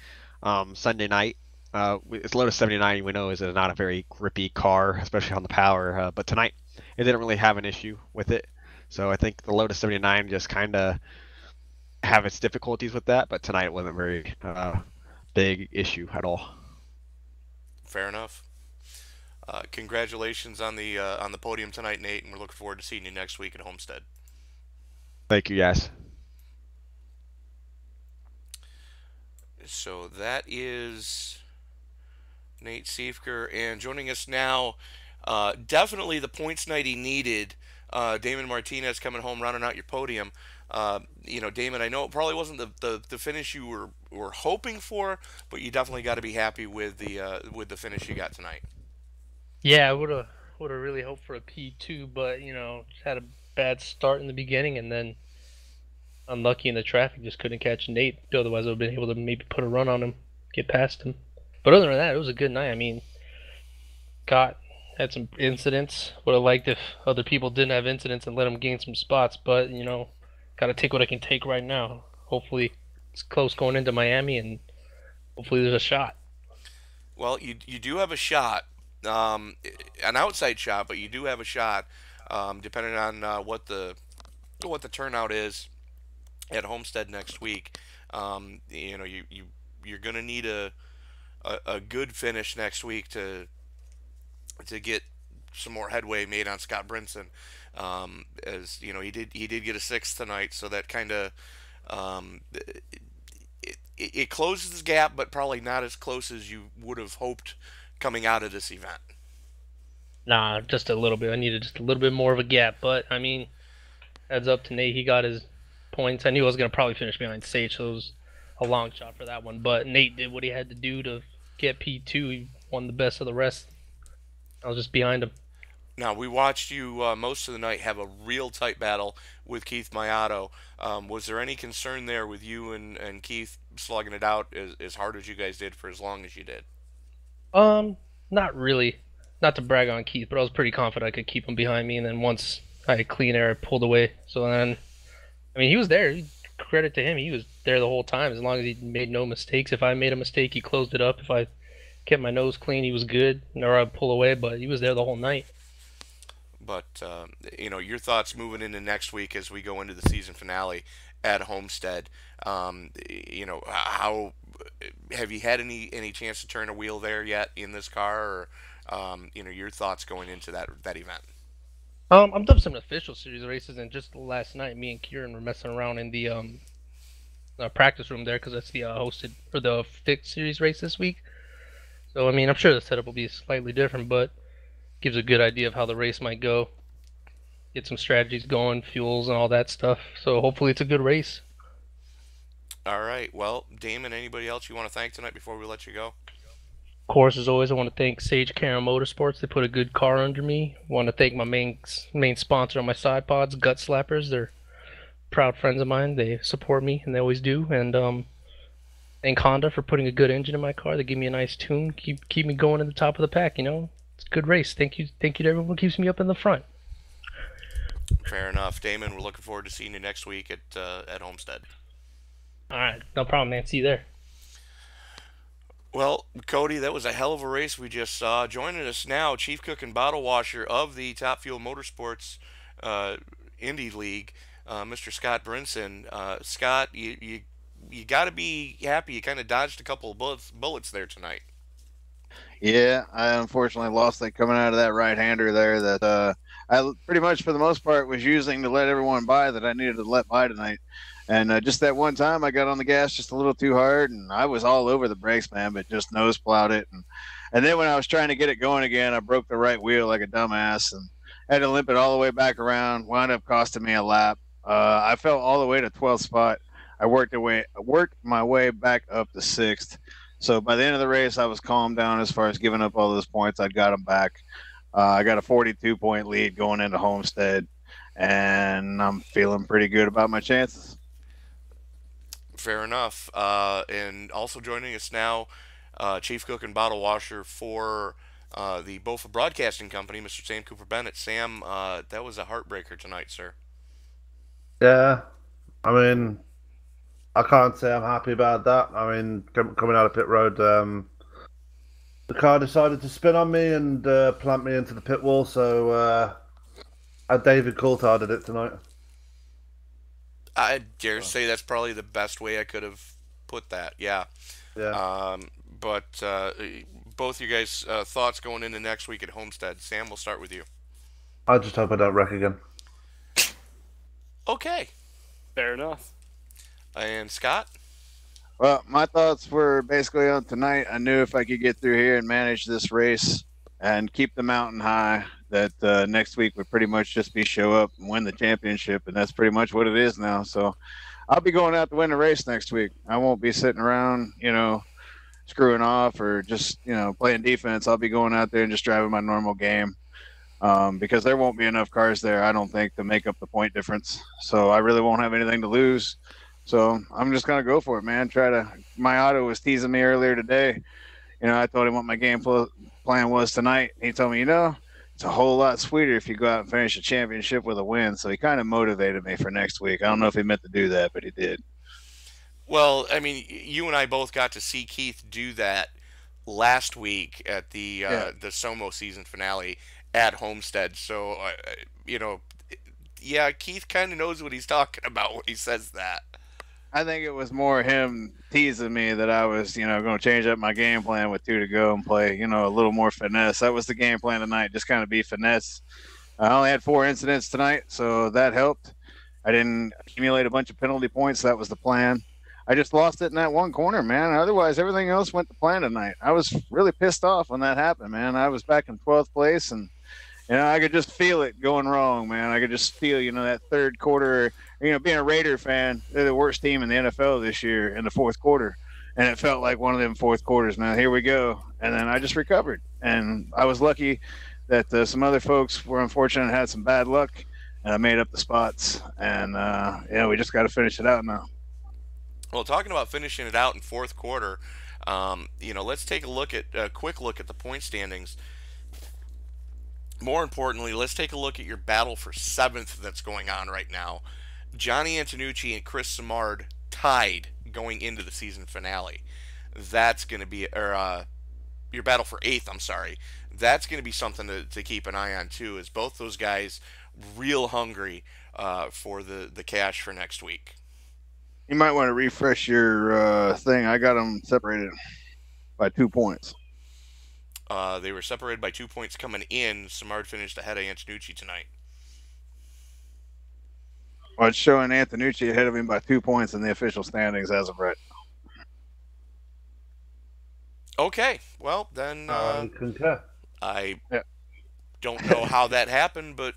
Sunday night. It's Lotus 79. We know is not a very grippy car, especially on the power. But tonight it didn't really have an issue with it. So I think the Lotus 79 just kind of have its difficulties with that, but tonight it wasn't very big issue at all. Fair enough. Congratulations on the podium tonight, Nate, and we're looking forward to seeing you next week at Homestead. Thank you, guys. So that is Nate Siefker, and joining us now, definitely the points night he needed. Damon Martinez coming home, running out your podium. Damon, I know it probably wasn't the finish you were hoping for, but you definitely got to be happy with the finish you got tonight. Yeah, I would have really hoped for a P2, but just had a bad start in the beginning, and then unlucky in the traffic, just couldn't catch Nate. Otherwise, I would have been able to maybe put a run on him, get past him. But other than that, it was a good night. I mean, got had some incidents. Would have liked if other people didn't have incidents and let them gain some spots, but got to take what I can take right now. Hopefully, it's close going into Miami, and hopefully there's a shot. Well, you do have a shot, an outside shot, but you do have a shot, depending on what the turnout is at Homestead next week. You're gonna need a good finish next week to get some more headway made on Scott Brinson. As you know, he did get a sixth tonight, so that kind of it closes the gap, but probably not as close as you would have hoped coming out of this event. Nah, just a little bit. I needed just a little bit more of a gap, but I mean, heads up to Nate. He got his points. I knew I was gonna probably finish behind Sage, so it was a long shot for that one. But Nate did what he had to do to get P2. He won the best of the rest. I was just behind him. Now, we watched you most of the night have a real tight battle with Keith Mayato. Was there any concern there with you and Keith slugging it out as hard as you guys did for as long as you did? Not really. Not to brag on Keith, but I was pretty confident I could keep him behind me. And then once I had clean air, I pulled away. So then, I mean, he was there. Credit to him. He was there the whole time. As long as he made no mistakes. If I made a mistake, he closed it up. If I kept my nose clean, he was good. Or I'd pull away, but he was there the whole night. But your thoughts moving into next week as we go into the season finale at Homestead. How have you had any chance to turn a wheel there yet in this car, or your thoughts going into that event? I've done some official series races, and just last night, me and Kieran were messing around in the practice room there because that's the hosted or the fixed series race this week. So I mean, I'm sure the setup will be slightly different, but gives a good idea of how the race might go. Get some strategies going, fuels and all that stuff. So hopefully it's a good race. All right. Well, Damon, anybody else you want to thank tonight before we let you go? Of course, as always, I want to thank Sage Caron Motorsports. They put a good car under me. I want to thank my main sponsor on my side pods, Gut Slappers. They're proud friends of mine. They support me, and they always do. And thank Honda for putting a good engine in my car. They give me a nice tune, keep me going in the top of the pack. It's a good race. Thank you to everyone who keeps me up in the front. Fair enough, Damon. We're looking forward to seeing you next week at Homestead. All right, no problem, man. See you there. Well, Cody, that was a hell of a race we just saw. Joining us now, Chief Cook and Bottle Washer of the Top Fuel Motorsports Indy League, Mr. Scott Brinson. Scott, you got to be happy you kind of dodged a couple of bullets there tonight. Yeah, I unfortunately lost that coming out of that right-hander there that I pretty much for the most part was using to let everyone by that I needed to let by tonight. And just that one time I got on the gas just a little too hard, and I was all over the brakes, man, but just nose plowed it. And then when I was trying to get it going again, I broke the right wheel like a dumbass and had to limp it all the way back around, wound up costing me a lap. I fell all the way to 12th spot. I worked my way back up to 6th. So by the end of the race, I was calmed down as far as giving up all those points. I'd got them back. I got a 42-point lead going into Homestead, and I'm feeling pretty good about my chances. Fair enough. And also joining us now, Chief Cook and Bottle Washer for the Bofa Broadcasting Company, Mr. Sam Cooper Bennett. Sam, that was a heartbreaker tonight, sir. Yeah, I mean, I can't say I'm happy about that. I mean, coming out of pit road, the car decided to spin on me and plant me into the pit wall. So David Coulthard did it tonight. I dare say that's probably the best way I could have put that. Yeah. Yeah. But both you guys' thoughts going into next week at Homestead. Sam, we'll start with you. I just hope I don't wreck again. Okay. Fair enough. And Scott? Well, my thoughts were basically on tonight. I knew if I could get through here and manage this race and keep the mountain high, that next week would pretty much just be show up and win the championship, and that's pretty much what it is now. So I'll be going out to win the race next week. I won't be sitting around, screwing off or just, playing defense. I'll be going out there and just driving my normal game because there won't be enough cars there, I don't think, to make up the point difference. So I really won't have anything to lose. So I'm just going to go for it, man. My auto was teasing me earlier today. I told him what my game plan was tonight. He told me, it's a whole lot sweeter if you go out and finish a championship with a win. So he kind of motivated me for next week. I don't know if he meant to do that, but he did. Well, I mean, you and I both got to see Keith do that last week at the Somo season finale at Homestead. So, yeah, Keith kind of knows what he's talking about when he says that. I think it was more him teasing me that I was, going to change up my game plan with 2 to go and play, a little more finesse. That was the game plan tonight, just kind of be finesse. I only had 4 incidents tonight, so that helped. I didn't accumulate a bunch of penalty points. That was the plan. I just lost it in that one corner, man. Otherwise, everything else went to plan tonight. I was really pissed off when that happened, man. I was back in 12th place, and I could just feel it going wrong, man. I could just feel, that third quarter. Being a Raider fan, they're the worst team in the NFL this year in the fourth quarter. And it felt like one of them fourth quarters, man. Here we go. And then I just recovered. And I was lucky that some other folks were unfortunate and had some bad luck. And I made up the spots. And, we just got to finish it out now. Well, talking about finishing it out in fourth quarter, let's take a quick look at the point standings. More importantly, let's take a look at your battle for 7th that's going on right now. Johnny Antonucci and Chris Simard tied going into the season finale. That's going to be, your battle for 8th, I'm sorry. That's going to be something to keep an eye on, too, as both those guys real hungry for the cash for next week. You might want to refresh your thing. I got them separated by 2 points. They were separated by 2 points coming in. Simard finished ahead of Antonucci tonight. Well, it's showing Antonucci ahead of him by 2 points in the official standings as of right. Okay, well then Concur. I don't know how that happened, but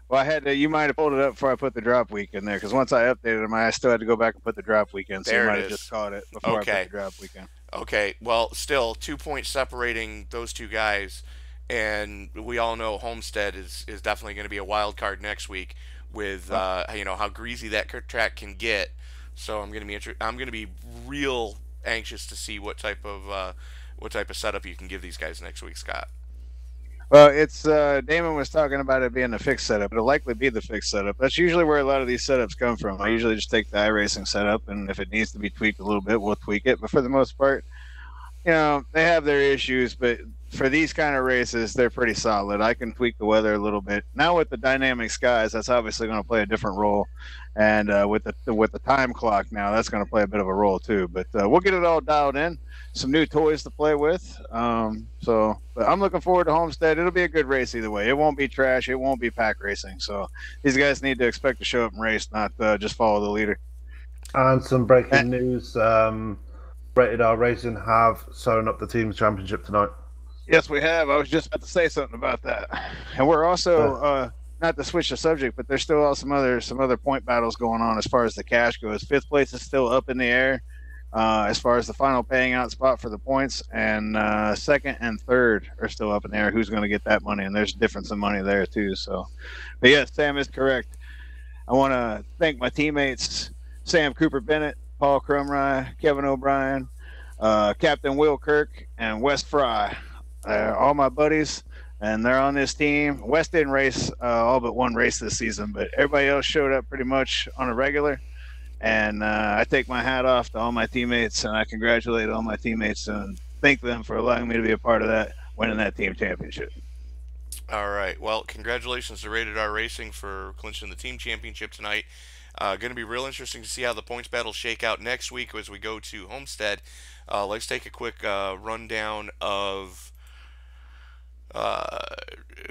well, I had to. You might have pulled it up before I put the drop week in there because once I updated them, I still had to go back and put the drop week in. So there you might it have is. just caught it before I Okay. put the drop week in. Okay, well, still 2 points separating those two guys, and we all know Homestead is definitely going to be a wild card next week with how greasy that track can get. So I'm going to be real anxious to see what type of setup you can give these guys next week, Scott. Well, it's Damon was talking about it being the fixed setup. It'll likely be the fixed setup. That's usually where a lot of these setups come from. I usually just take the iRacing setup, and if it needs to be tweaked a little bit, we'll tweak it. But for the most part, they have their issues, but for these kind of races, they're pretty solid. I can tweak the weather a little bit. Now with the dynamic skies, that's obviously going to play a different role, and with the time clock now, that's going to play a bit of a role too. But we'll get it all dialed in. Some new toys to play with. But I'm looking forward to Homestead. It'll be a good race either way. It won't be trash. It won't be pack racing. So these guys need to expect to show up and race, not just follow the leader. And some breaking news. Rated R Racing have sewn up the team's championship tonight. Yes, we have. I was just about to say something about that. And we're also, not to switch the subject, but there's still some other point battles going on as far as the cash goes. 5th place is still up in the air. as far as the final paying out spot for the points, and second and third are still up in the air. Who's going to get that money? And there's a difference in money there too. So, but yes, Sam is correct. I want to thank my teammates, Sam Cooper Bennett, Paul Crumry, Kevin O'Brien, Captain Will Kirk, and Wes Fry. All my buddies, and they're on this team. Wes didn't race all but one race this season, but everybody else showed up pretty much on a regular. And I take my hat off to all my teammates, and I congratulate all my teammates and thank them for allowing me to be a part of that, winning that team championship. All right. Well, congratulations to Rated R Racing for clinching the team championship tonight. Going to be real interesting to see how the points battles shake out next week as we go to Homestead. Let's take a quick rundown of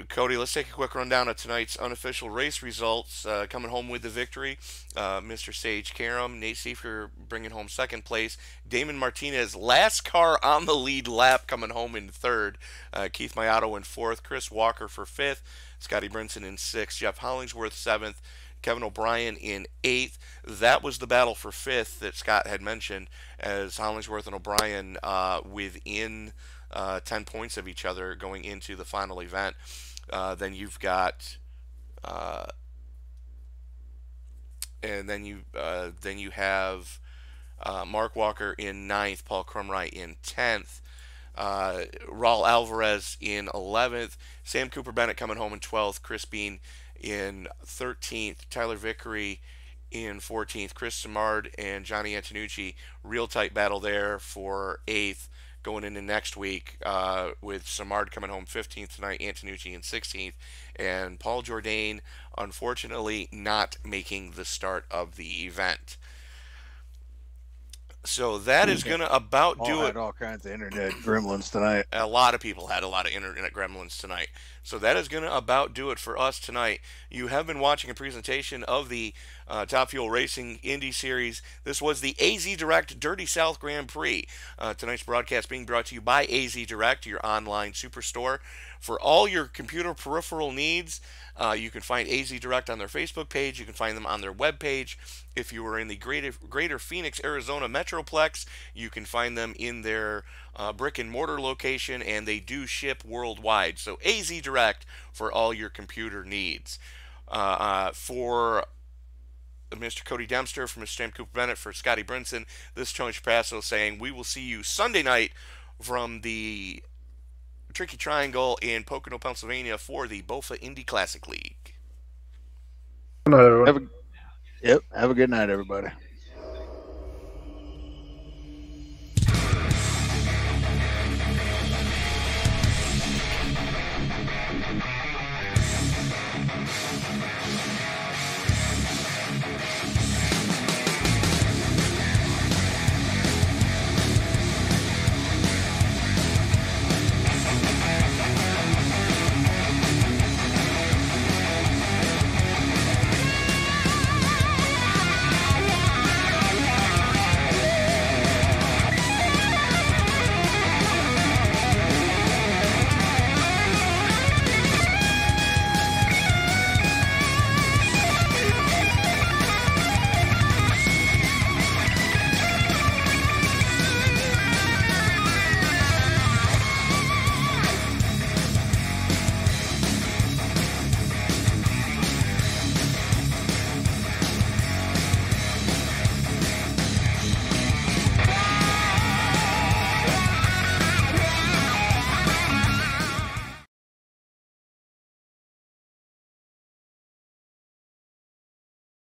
Cody, let's take a quick rundown of tonight's unofficial race results. Coming home with the victory, Mr. Sage Karam, Nate Seifer bringing home second place, Damon Martinez, last car on the lead lap, coming home in third, Keith Mayato in fourth, Chris Walker for fifth, Scotty Brinson in sixth, Jeff Hollingsworth seventh, Kevin O'Brien in eighth. That was the battle for fifth that Scott had mentioned, as Hollingsworth and O'Brien within 10 points of each other going into the final event. Then you've got, and then you have Mark Walker in ninth, Paul Crumry in 10th, Raul Alvarez in 11th, Sam Cooper Bennett coming home in 12th, Chris Bean in 13th, Tyler Vickery in 14th, Chris Simard and Johnny Antonucci, real tight battle there for 8th. Going into next week, with Simard coming home 15th tonight, Antonucci in 16th, and Paul Jourdain unfortunately not making the start of the event. So that is going to about do it. Had all kinds of internet gremlins tonight. A lot of people had a lot of internet gremlins tonight. So that is going to about do it for us tonight. You have been watching a presentation of the Top Fuel Racing Indy Series. This was the AZ Direct Dirty South Grand Prix. Tonight's broadcast being brought to you by AZ Direct, your online superstore. For all your computer peripheral needs, you can find AZ Direct on their Facebook page. You can find them on their webpage. If you are in the greater Phoenix, Arizona Metroplex, you can find them in their brick and mortar location, and they do ship worldwide. So AZ Direct for all your computer needs. For Mr. Cody Dempster, for Mr. Sam Cooper Bennett, for Scotty Brinson, this is Tony Trapasso saying we will see you Sunday night from the Tricky Triangle in Pocono, Pennsylvania for the BOFA Indy Classic League. Good night, everyone. Have a good night, everybody.